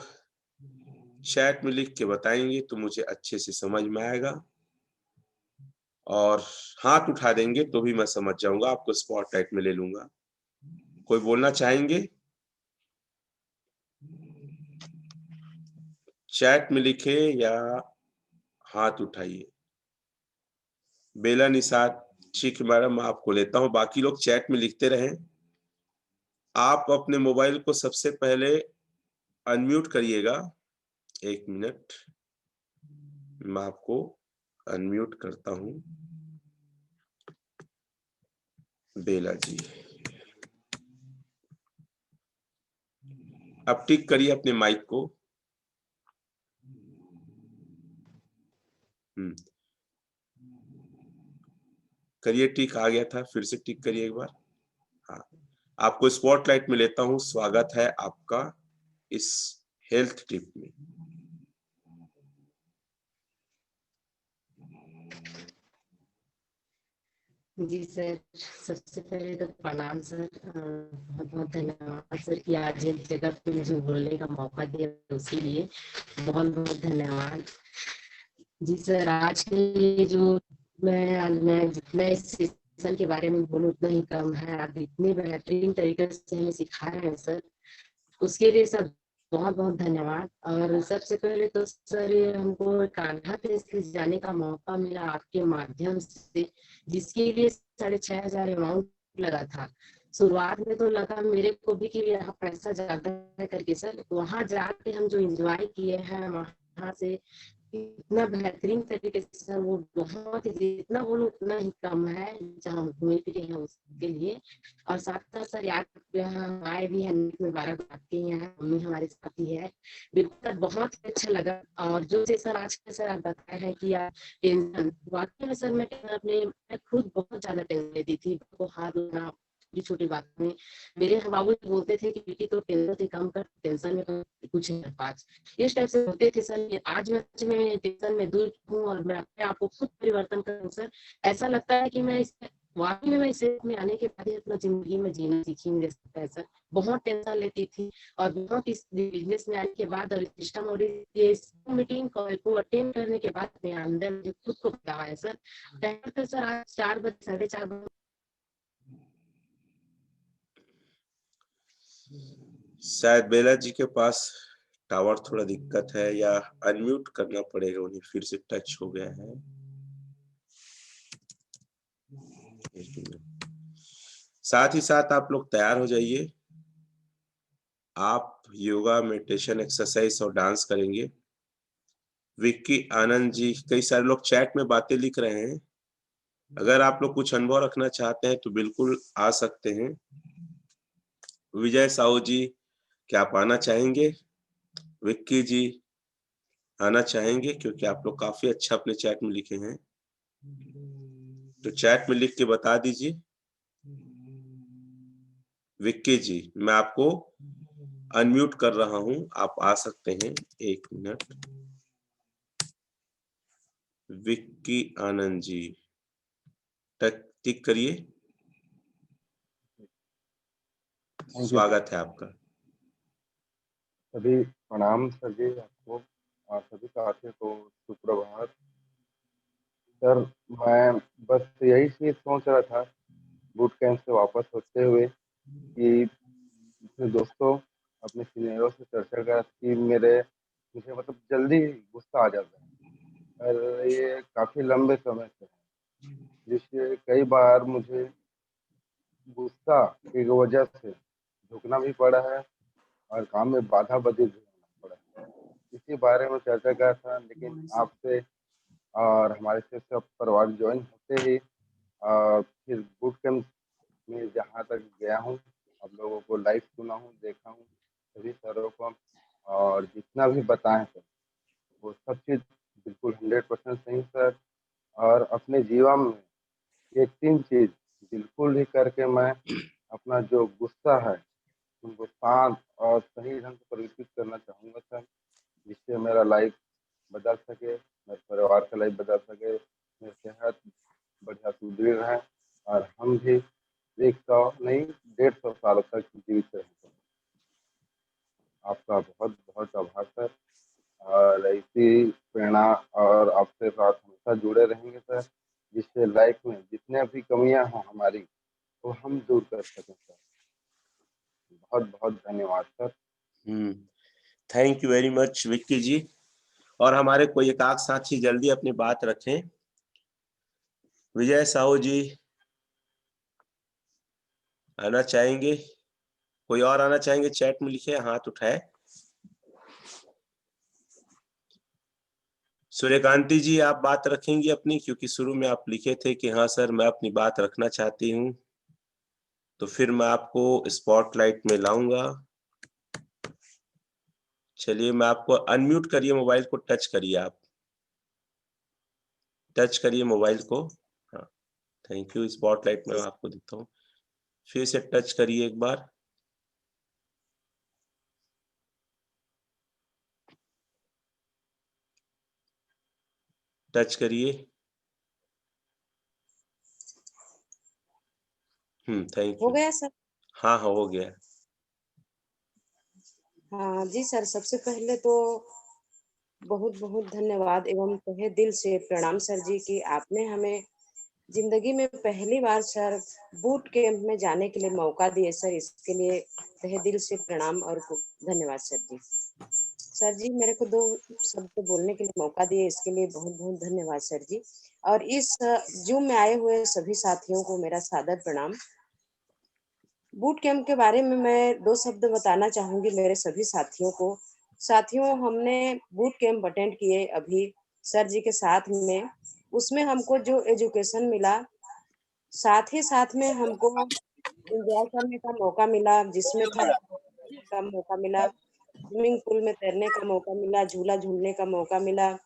चैट में लिख के बताएंगे तो मुझे अच्छे से समझ में आएगा। और हाथ उठा देंगे तो भी मैं समझ जाऊंगा, आपको स्पॉटलाइट में ले लूंगा। कोई बोलना चाहेंगे? चैट में लिखे या हाथ उठाइए। बेला निषाद, ठीक है मैडम, मैं आपको लेता हूं, बाकी लोग चैट में लिखते रहें। आप अपने मोबाइल को सबसे पहले अनम्यूट करिएगा। 1 मिनट, मैं आपको अनम्यूट करता हूं। बेला जी, अब टिक करिए अपने माइक को। करिए, टिक आ गया था, फिर से टिक करिए एक बार। हाँ, आपको स्पॉटलाइट में लेता हूं। स्वागत है आपका इस हेल्थ टिप में। जी सर, सबसे पहले तो प्रणाम सर। बहुत बहुत धन्यवाद सर कि आज इस जगह पे मुझे बोलने का मौका दिया, उसके लिए बहुत बहुत धन्यवाद। जी सर, आज के लिए जो मैं जितना इस सेशन के बारे में बोलूं उतना ही कम है। आप इतने बेहतरीन तरीके से हमें सिखा रहे हैं सर, उसके लिए सर बहुत बहुत धन्यवाद। और सबसे पहले तो सर ये हमको कान्हा फेस्टिवल जाने का मौका मिला आपके माध्यम से, जिसके लिए 6,500 अमाउंट लगा था। शुरुआत में तो लगा मेरे को भी कि यहाँ पैसा ज्यादा है करके सर, वहां जाके हम जो एंजॉय किए हैं वहां से इतना बेहतरीन तरीके से सर, वो बहुत ही, जितना बोलूं उतना ही कम है जहाँ हम घूमे फिरे हैं उसके लिए। और साथ साथ सर याद यहाँ आए भी हैं, मुबारक आपके यहाँ मम्मी हमारे साथ ही है। बिल्कुल सर, बहुत ही अच्छा लगा। और जो से सर आज का सर आप बताए हैं कि आप टेंशन, वाकई में सर मैं खुद बहुत ज्यादा टेंशन लेती थी, तो हाथ धोना छोटी छोटी बात में। मेरे बाबू बोलते थे कि बेटी तो टेंशन से कम कर, टेंशन में कुछ नहीं कर पास, इस टाइप से होते थे सर। आज मैं टेंशन में दूर हूँ और मैं अपने आप को खुद परिवर्तन करूँ सर। ऐसा लगता है कि मैं इस वाकई में, मैं इस में आने के बाद ही अपना जिंदगी में जीना सीखी मुझे लगता है सर। बहुत टेंशन लेती थी, और बहुत इस बिजनेस में आने के बाद और सिस्टम और इस मीटिंग कॉल को अटेंड करने के बाद मैं अंदर मुझे खुद को पता है सर। टाइम तो सर आज 4 बजे 4:30 शायद बेला जी के पास टावर थोड़ा दिक्कत है, या अनम्यूट करना पड़ेगा उन्हें, फिर से टच हो गया है। साथ ही साथ आप लोग तैयार हो जाइए। आप योगा, मेडिटेशन, एक्सरसाइज और डांस करेंगे। विक्की आनंद जी, कई सारे लोग चैट में बातें लिख रहे हैं। अगर आप लोग कुछ अनुभव रखना चाहते हैं तो बिल्कुल आ सकते हैं। विजय साहू जी, क्या आप आना चाहेंगे? विक्की जी आना चाहेंगे, क्योंकि आप लोग काफी अच्छा अपने चैट में लिखे हैं, तो चैट में लिख के बता दीजिए। विक्की जी, मैं आपको अनम्यूट कर रहा हूं, आप आ सकते हैं। 1 मिनट। विक्की आनंद जी टिक करिए। स्वागत है आपका। सभी प्रणाम सर जी आपको और सभी साथियों को सुप्रभात। सर मैं बस यही चीज सोच रहा था बूट कैंप से वापस होते हुए कि अपने दोस्तों अपने सीनियरों से चर्चा करा कि मुझे मतलब जल्दी गुस्सा आ जाता है और ये काफी लंबे समय से है, जिससे कई बार मुझे गुस्सा की वजह से झुकना भी पड़ा है और काम में बाधा बदी भी होना पड़ा है। इसी बारे में चर्चा करा था, लेकिन आपसे और हमारे से सब परिवार ज्वाइन होते ही फिर बूट कैंप में जहाँ तक गया हूँ, आप लोगों को लाइव सुना हूँ, देखा हूँ सभी सरों को, और जितना भी बताएं सर वो सब चीज़ बिल्कुल 100% सही सर। और अपने जीवन में ये 3 चीज़ बिल्कुल ही करके मैं अपना जो गुस्सा है उनको शांत और सही ढंग से परिवर्तित करना चाहूँगा सर, जिससे मेरा लाइफ बदल सके, मेरे परिवार का लाइफ बदल सके, मेरी सेहत बढ़िया सुदृढ़ है और हम भी 100 नहीं 150 सालों तक जीवित रह सकें। आपका बहुत बहुत आभार सर, और ऐसी प्रेरणा और आपके साथ हमेशा जुड़े रहेंगे सर, जिससे लाइफ में जितने भी कमियां हों हमारी वो हम दूर कर सकें सर। बहुत बहुत धन्यवाद sir. Thank you very much Vicky ji. और हमारे कोई एक आध साथी जल्दी अपनी बात रखें। विजय साहू जी आना चाहेंगे? कोई और आना चाहेंगे? चैट में लिखे, हाथ उठाए। सूर्यकांति जी, आप बात रखेंगी अपनी, क्योंकि शुरू में आप लिखे थे कि हाँ सर मैं अपनी बात रखना चाहती हूँ, तो फिर मैं आपको स्पॉटलाइट में लाऊंगा। चलिए, मैं आपको अनम्यूट करिए, मोबाइल को टच करिए, आप टच करिए मोबाइल को। हाँ, थैंक यू। स्पॉटलाइट में आपको देता हूँ, फिर से टच करिए एक बार। टच करिए। थैंक हो यू। गया सर? हाँ हाँ, हो गया। हाँ जी सर, सबसे पहले तो बहुत बहुत धन्यवाद एवं तहे दिल से प्रणाम सर जी कि आपने हमें जिंदगी में पहली बार सर बूट कैंप में जाने के लिए मौका दिए सर, इसके लिए तहे दिल से प्रणाम और धन्यवाद सर जी। सर जी, मेरे को 2 शब्द बोलने के लिए मौका दिए, इसके लिए बहुत बहुत धन्यवाद सर जी। और इस जूम में आए हुए सभी साथियों को मेरा सादर प्रणाम। बूट कैंप के बारे में मैं 2 शब्द बताना चाहूंगी मेरे सभी साथियों को। साथियों, हमने बूट कैंप अटेंड किए अभी सर जी के साथ में, उसमें हमको जो एजुकेशन मिला, साथ ही साथ में हमको एंजॉय करने का मौका मिला, जिसमें था का मौका मिला, स्विमिंग पूल में तैरने का मौका मिला, झूला झूलने का मौका मिला।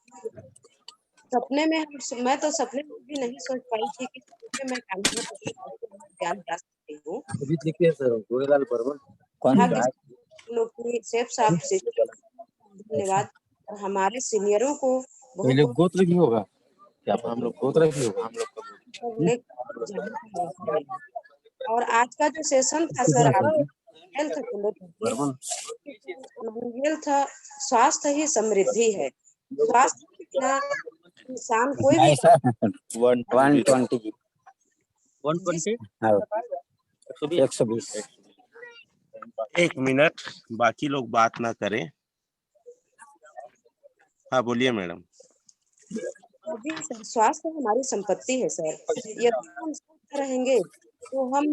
सपने में मैं तो सपने में भी नहीं सोच पाई थी कि सपने में कान्हा ज्ञान जा सकती हूँ। भाग्य से लोग की सेफ साफ से धन्यवाद। और हमारे सीनियरों को बहुत बहुत गोत्र भी होगा क्या? हम लोग गोत्र भी होगा, हम लोग का जाने का मौका मिला। और आज का जो सेशन था सर, आप हेल्थ को लेकर के, हेल्थ स्वास्थ्य ही समृद्धि है। स्वास्थ्य के बिना इंसान कोई भी 120 जिस 120 1 मिनट, बाकी लोग बात ना करें। हाँ बोलिए मैडम। जी सर, स्वास्थ्य हमारी संपत्ति है सर। यदि हम स्वस्थ रहेंगे तो हम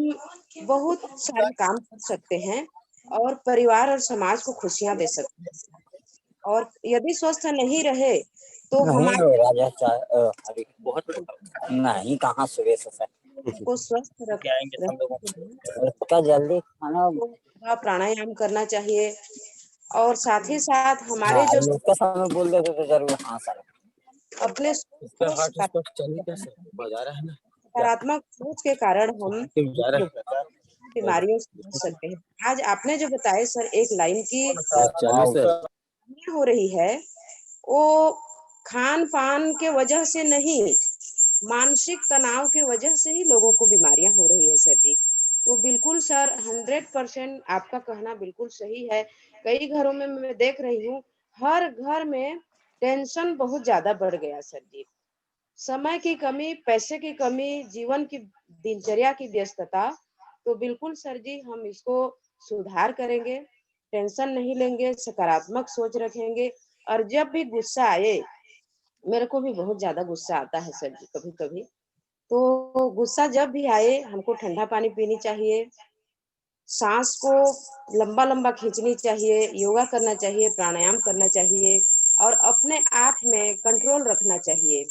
बहुत सारे काम कर सकते हैं और परिवार और समाज को खुशियां दे सकते हैं। और यदि स्वस्थ नहीं रहे तो नहीं हमारे हो राजा अभी बहुत नहीं कहाँ सुबह से सर को स्वस्थ क्या आएंगे सब लोग रखना क्या जल्दी खाना तो प्राणायाम करना चाहिए। और साथ ही साथ हमारे हाँ जो उसका समय बोल देते तो जरूर हाँ सर अपने इसका हार्ट इसको चलिए कैसे बजा रहा है ना सकारात्मक सोच के कारण हम जा रहा है बीमारियों से बच सकते हैं। आज आपने जो बताए सर एक लाइन की हो रही है, वो खान पान के वजह से नहीं, मानसिक तनाव के वजह से ही लोगों को बीमारियां हो रही है सर जी। तो बिल्कुल सर 100% आपका कहना बिल्कुल सही है। कई घरों में मैं देख रही हूँ, हर घर में टेंशन बहुत ज्यादा बढ़ गया सर जी। समय की कमी, पैसे की कमी, जीवन की दिनचर्या की व्यस्तता। तो बिल्कुल सर जी हम इसको सुधार करेंगे, टेंशन नहीं लेंगे, सकारात्मक सोच रखेंगे। और जब भी गुस्सा आए, मेरे को भी बहुत ज्यादा गुस्सा आता है सर जी कभी कभी, तो गुस्सा जब भी आए हमको ठंडा पानी पीनी चाहिए, सांस को लंबा लंबा खींचनी चाहिए, योगा करना चाहिए, प्राणायाम करना चाहिए और अपने आप में कंट्रोल रखना चाहिए।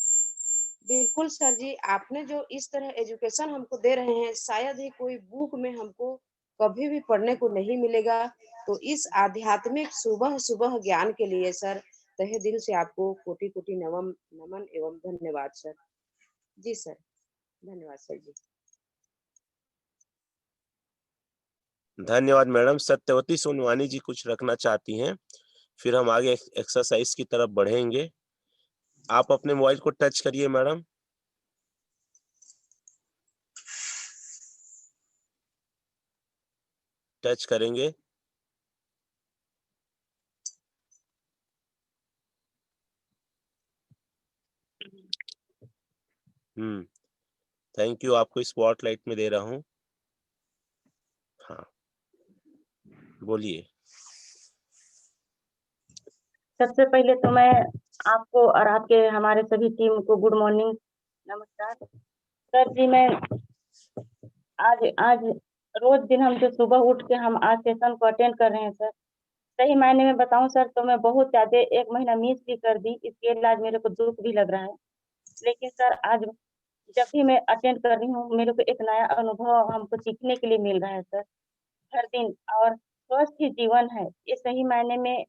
बिल्कुल सर जी, आपने जो इस तरह एजुकेशन हमको दे रहे हैं, शायद ही कोई बुक में हमको कभी भी पढ़ने को नहीं मिलेगा। तो इस आध्यात्मिक सुबह सुबह ज्ञान के लिए सर तहे दिल से आपको कोटि कोटि नमन नमन एवं धन्यवाद सर। जी सर, धन्यवाद सर जी। धन्यवाद मैडम। सत्यवती सोनवानी जी कुछ रखना चाहती हैं, फिर हम आगे एक्सरसाइज की तरफ बढ़ेंगे। आप अपने मोबाइल को टच करिए मैडम। टच करेंगे। थैंक यू, आपको स्पॉटलाइट में दे रहा हूँ। हाँ बोलिए। सबसे पहले तो मैं आपको और आपके हमारे सभी टीम को गुड मॉर्निंग, नमस्कार सर जी। मैं आज आज रोज दिन हम जो सुबह उठ के हम आज सेशन को अटेंड कर रहे हैं सर, सही मायने में बताऊं सर तो मैं बहुत ज्यादा 1 महीना मिस भी कर दी, इसके लिए आज मेरे को दुख भी लग रहा है। लेकिन सर आज जब भी मैं अटेंड कर रही हूँ, मेरे को एक नया अनुभव हमको सीखने के लिए मिल रहा है सर हर दिन। और स्वस्थ ही जीवन है, ये सही मायने में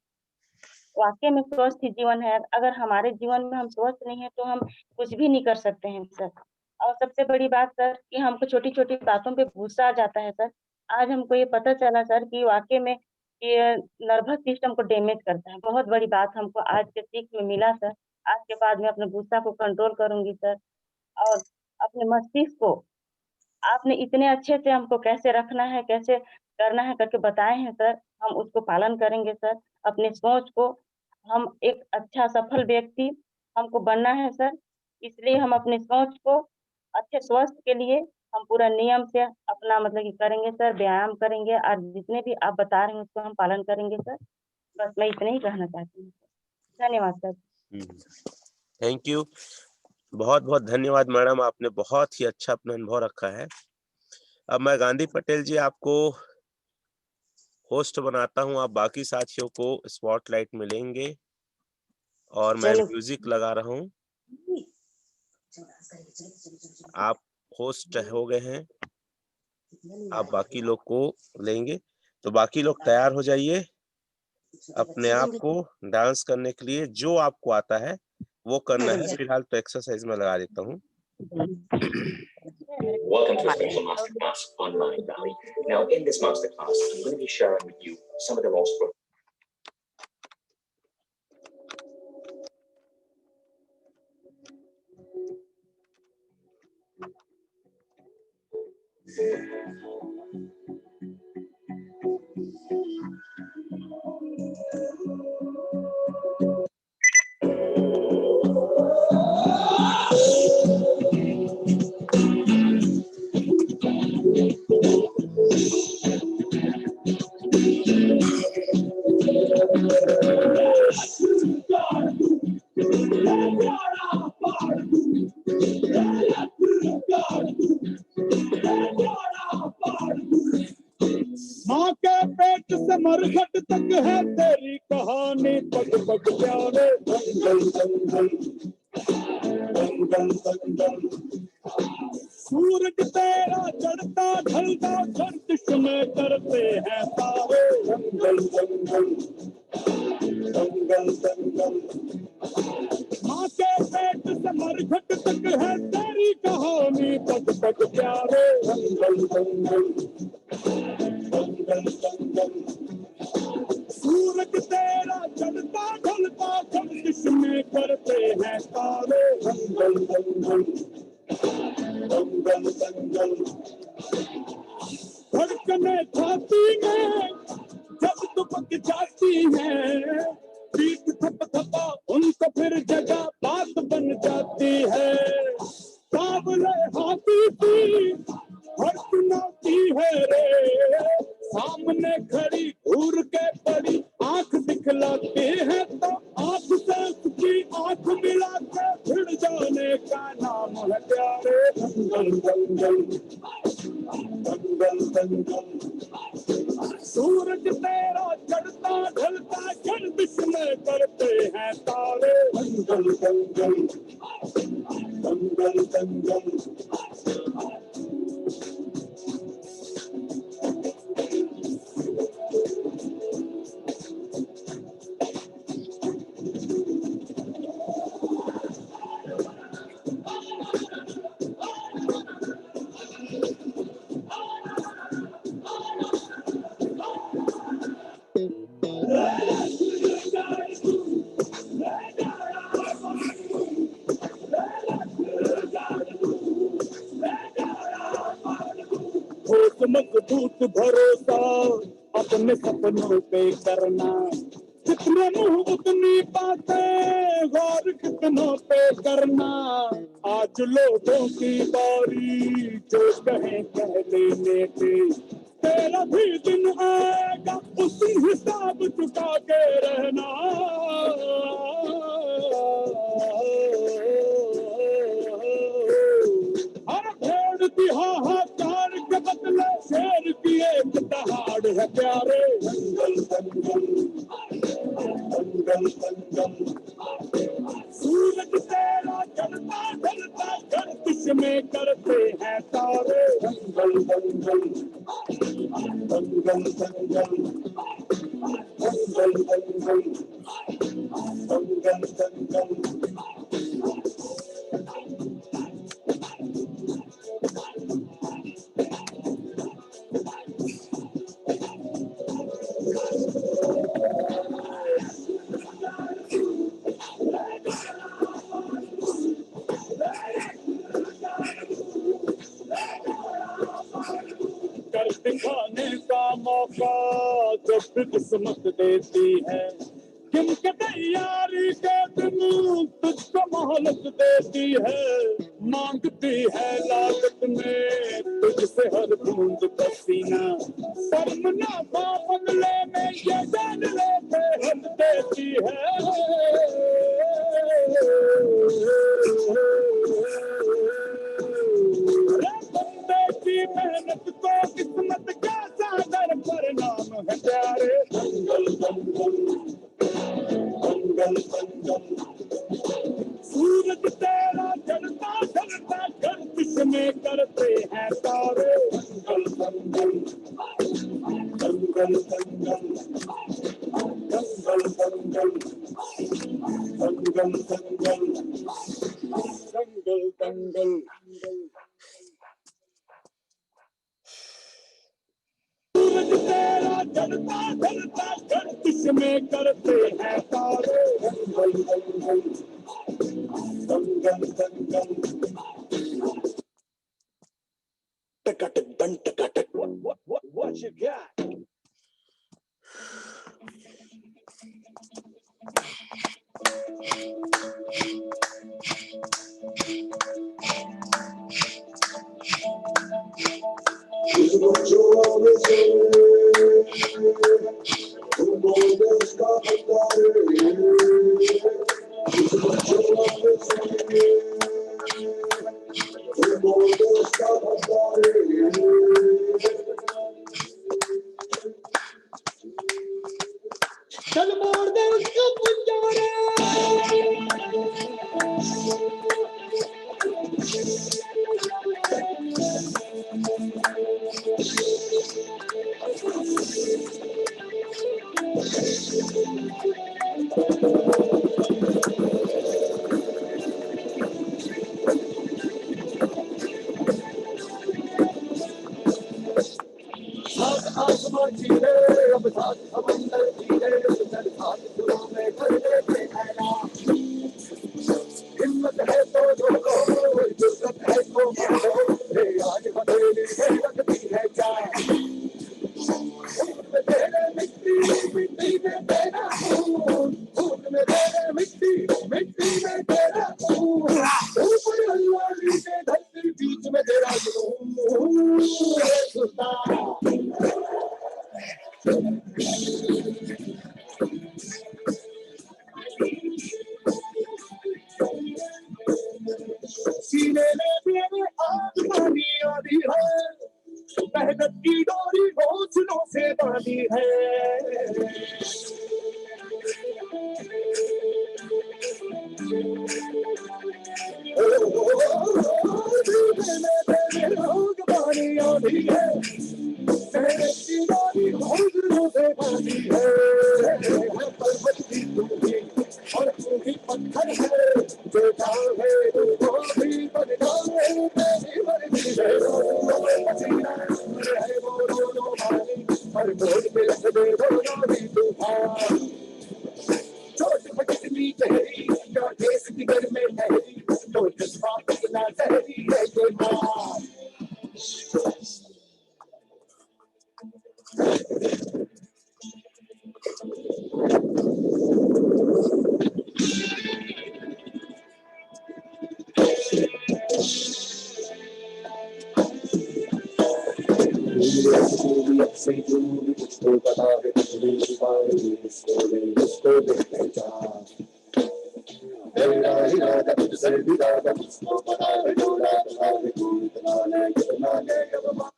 वाकई में स्वस्थ ही जीवन है। अगर हमारे जीवन में हम स्वस्थ नहीं है तो हम कुछ भी नहीं कर सकते हैं सर। और सबसे बड़ी बात सर कि हमको छोटी छोटी बातों पे गुस्सा आ जाता है सर। आज हमको ये पता चला सर कि वाकई में ये नर्वस सिस्टम को डैमेज करता है। बहुत बड़ी बात हमको आज के सीख में मिला सर। आज के बाद मैं अपने गुस्सा को कंट्रोल करूंगी सर। और अपने मस्तिष्क को आपने इतने अच्छे से हमको कैसे रखना है, कैसे करना है करके बताए हैं सर, हम उसको पालन करेंगे सर। अपनी सोच को हम एक अच्छा सफल व्यक्ति हमको बनना है सर, इसलिए हम अपनी सोच को अच्छे स्वास्थ्य के लिए हम पूरा नियम से अपना मतलब कि करेंगे सर, व्यायाम करेंगे और जितने भी आप बता रहे हैं उसको हम पालन करेंगे सर। बस मैं इतना ही कहना चाहती हूँ। धन्यवाद सर। थैंक यू, बहुत बहुत धन्यवाद मैडम, आपने बहुत ही अच्छा अपना अनुभव रखा है। अब मैं गांधी पटेल जी आपको होस्ट बनाता हूं, आप बाकी साथियों को स्पॉटलाइट में लेंगे और मैं म्यूजिक लगा रहा हूं। आप होस्ट हो गए हैं, आप बाकी लोग को लेंगे, तो बाकी लोग तैयार हो जाइए अपने आप को डांस करने के लिए। जो आपको आता है वो करना है। फिलहाल तो एक्सरसाइज में लगा देता हूँ। Welcome to Spatial Masterclass Online Valley. Now, in this masterclass, I'm going to be sharing with you some of the most माँ के पेट से मरघट तक है तेरी कहानी, पग पग प्यारे दंगल दंगल दंगल दंगल। सूरज तेरा चढ़ता ढलता गर्दिश में करते हैं तारे दंगल दंगल दंगल दंगल। माँ के पेट से मरघट तक है तेरी कहानी, पग पग प्यारे दंगल दंगल दंगल दंगल। सूरज तेरा चढ़ता ढलता गर्दिश में करते हैं तारे दंगल दंगल दंगल दंगल। धड़कने छाती में जब दुपक जाती है, पीठ थप थपा उनको फिर जगह बात बन जाती है। सावले हाथी की हर चुनौती है रे, सामने खड़ी घूर के पड़ी आंख दिखलाती है, तो आंख से उसकी आंख मिला के भिड़ जाने का नाम है प्यारे दंगल दंगल दंगल दंगल। सूरज तेरा चढ़ता ढलता गर्दिश में करते हैं तारे दंगल दंगल दंगल दंगल। मजबूत भरोसा अपने सपनों पे करना, जितने मुंह उतनी बातें गौर कितनों पे करना। आज लोगों की बारी जो कहे कह लेने पे, तेरा भी दिन आएगा उसी हिसाब चुका के रहना। हर भेड़ की हाहाकार के बदले शेर की एक दहाड़ है प्यारे दंगल दंगल दंगल दंगल। सूरज तेरा चढ़ता ढलता गर्दिश में करते हैं तारे दंगल दंगल दंगल दंगल दंगल दंगल दंगल दंगल। कर दिखाने का मौका जब किस्मत देती है, किनके तैयारी के दिन तुझको मोहलत देती है। मांगती है लागत में तुझसे हर बूंद पसीना, शर्मना बदले में ये जान ले बेहद देती है। की मेहनत को किस्मत का सागर परिणाम है प्यारे दंगल दंगल दंगल दंगल। सूरज तेरा चढ़ता ढलता गर्दिश में करते हैं तारे दंगल दंगल दंगल दंगल दंगल दंगल दंगल दंगल दंगल दंगल। सूरज तेरा चढ़ता ढलता गर्दिश में करते हैं तारे दंगल दंगल दंगल दंगल। टकटक दन टकटक what you got? आसमान की है अब साथ समंदर की है उधर साथ दिलों में कर लेते हैं ना हिम्मत है तो दो जुर्रत है तो बोलो रे आज हथेली में लगती है क्या खून में तेरे मिट्टी मिट्टी में तेरा खून खून में तेरे मिट्टी मिट्टी में तेरा खून ऊपर अल्लाह नीचे धरती बीच में तेरा जुनून सुल्तान सीने में मेरे आग पानी आदि है मेहनत की डोरी हौसलों से बांधी है सीने में मेरे आग पानी आदि है मेहनत की डोरी हौसलों से बांधी है पर्वत भी तू भी और तू भी पत्थर है जो चाहे वो भी बन जाए तेरी मर्जी है पसीना है वो दोनों पानी पर बोल पे रख दे दोनों भी तूफान चोट पटकनी चेहरी क्या देश की घर में ठहरी तो जज्बात इतना सहरी है ये मां से जो मुझको बता दे मुझको देखने जा मेरा इरादा तुझसे इरादा मुझको बता दे डोला बता दे तू इतना ले अब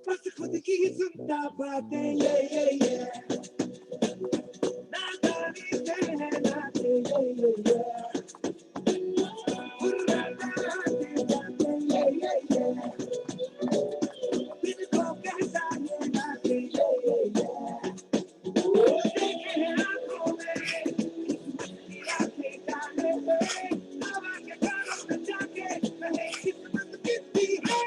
बस खुद की जिंदा बातें ये नादानी से है नाते ये दिल को कहता ये नाते ये देखे आंखों में रातें डाले हवा के कानों में जाके कहे किस्मत कितनी है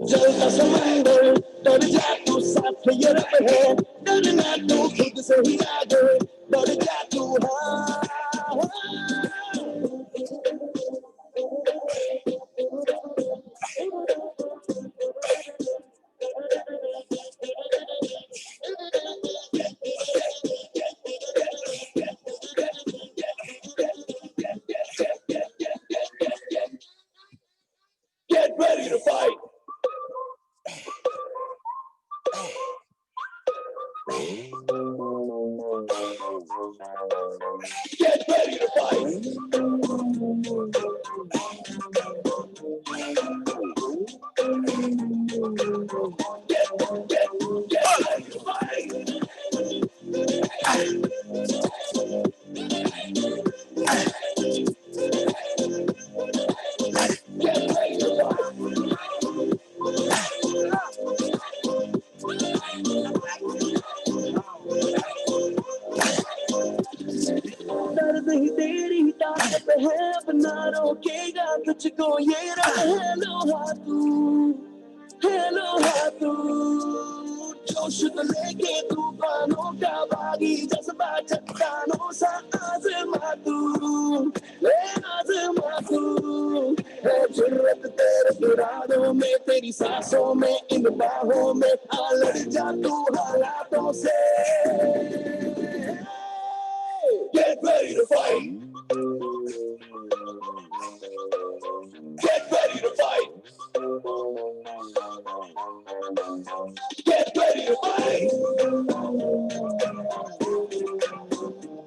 जलता समंदर डर जा तू साथ ये रब है डरना तू खुद से ही आगे डर जा तू Get ready to fight. Get ready to fight. Get ready to fight. रोकेगा तुझको ये हेलो हाथू जोश तो लेके तूफानों का बागी जज्बा चट्टानों सा आज़मा तू है जुर्रत तेरे इरादों में तेरी सांसों में इन बाहों में लड़ जा तू हालातों से Get ready to fight Get ready to fight Get ready to fight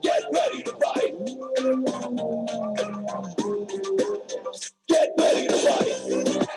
Get ready to fight Get ready to fight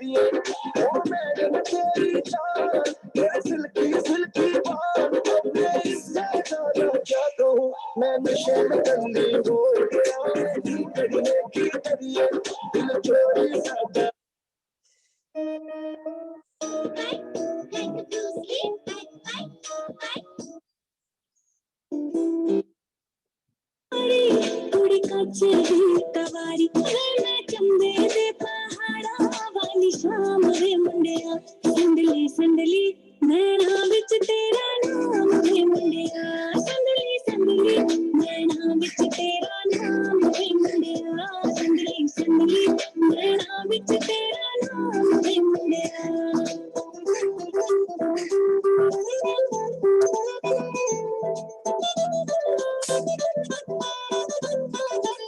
करिए ओ मैडम तेरी जान मेरी सिल्की सिल्की बाल मैं इससे ज्यादा क्या कहूँ मैं नशे में गंदी हो गया करिए की करिए दिल चोरी सादा कुड़ी कचरी कवारी मैं चंबे दे पहाड़ा वाली शाम रे मुंडिया संदली संदली नैना विच तेरा नाम रे मुंडिया संदली संदली नैना विच तेरा नाम रे मुंडिया संदली संदली नैना विच तेरा नाम रे मुंडिया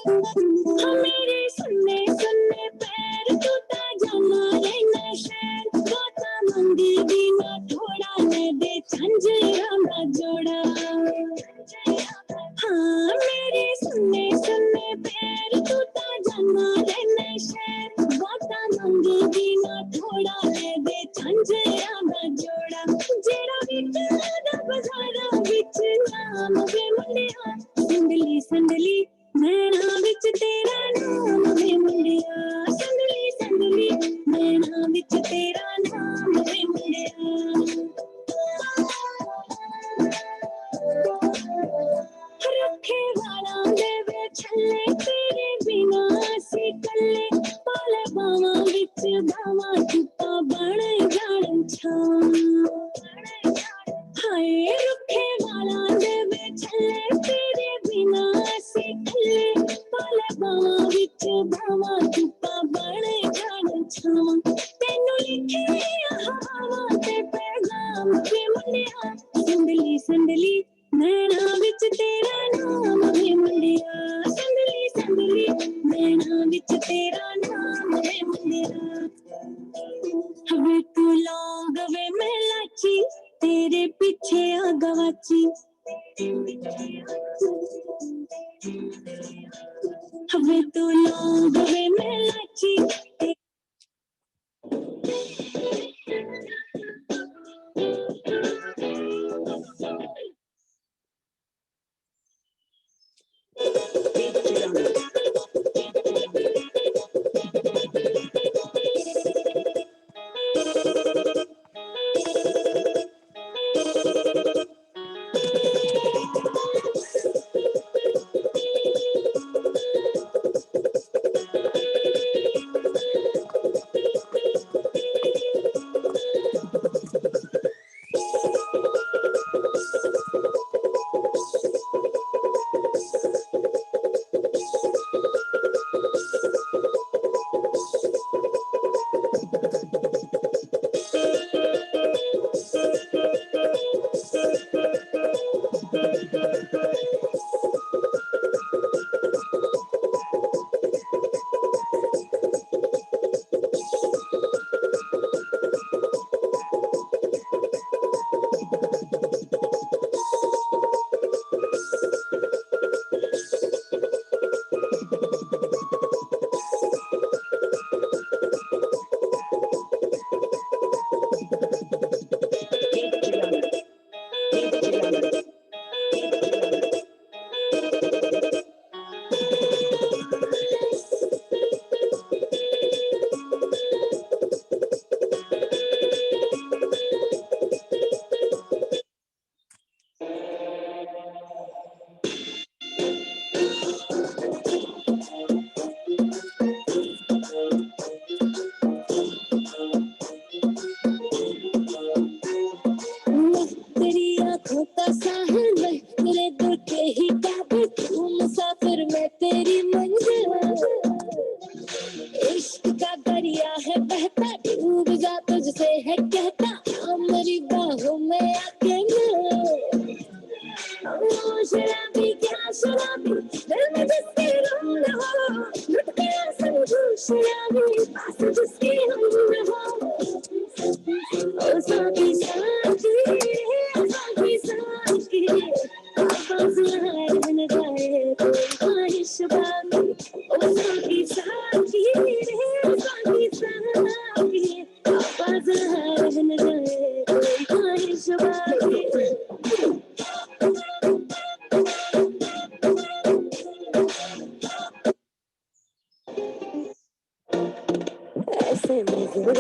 मेरे सुनने सुनने पैर टूटा जाना रे नशे गाता मंदी दीना थोड़ा ने दे झंझरा ना जोड़ा हाँ मेरे सुनने सुनने पैर टूटा जाना रे नशे गाता मंदी दीना थोड़ा ने दे झंझरा ना जोड़ा जेड़ा विच बजारा विच नाम वे मुंडिया संदली संदली नैना विच तेरा नाम वे मुंडिया संदली संदली नैना विच तेरा नाम वे मुंडिया रखे वाला देवे छल्ले तेरे बिना सी कल्ले पाले बावा विच बावा टुपा बने जान छां हाय रखे वाला देवे छल्ले तेरे बिना सी कल्ले पाले बावा विच बावा टुपा बने जान छां तेनू लिखे हवा ते पैगाम वे मुंडिया संदली संदली नैना विच तेरा नाम वे मुंडिया संदली संदली नैना विच तेरा नाम वे मुंडिया वे तू लौंग वे मैं लाची तेरे पीछे आ गवाची वे तू लौंग वे मैं लाची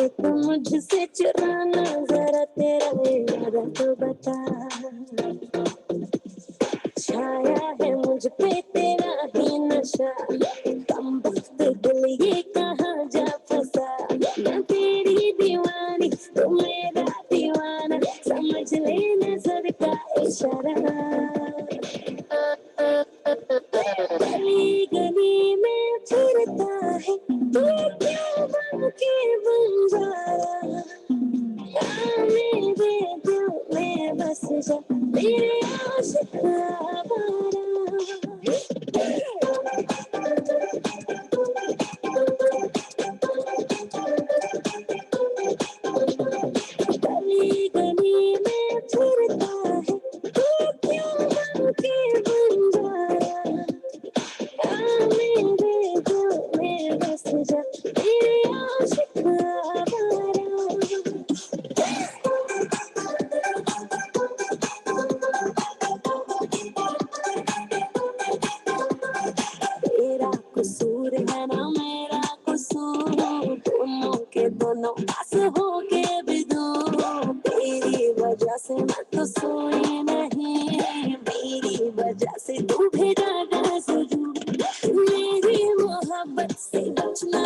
तो मुझसे चुराना जरा तेरा इरादा तो बता। छाया है मुझ पे तेरा ही नशा, कम वक्त दिल ये कहाँ जा फंसा। मैं तेरी दीवानी तू मेरा दीवाना, समझ ले नजर का इशारा। गली गली में फिरता है तू क्यों बन के बंजारा। मेरे दिल में बस जा मेरे आशिक आवारा। गली गली में फिरता है तू क्यों बन के बंजारा। मेरे दिल में बस जा मेरे आशिक आवारा। तेरा कसूर है ना मेरा कसूर, दोनों के दोनों पास हो के भी दूर। तेरी वजह से मैं तो सोई नहीं, मेरी वजह से तू भेजा गया सुजूर। मेरी मोहब्बत से बचना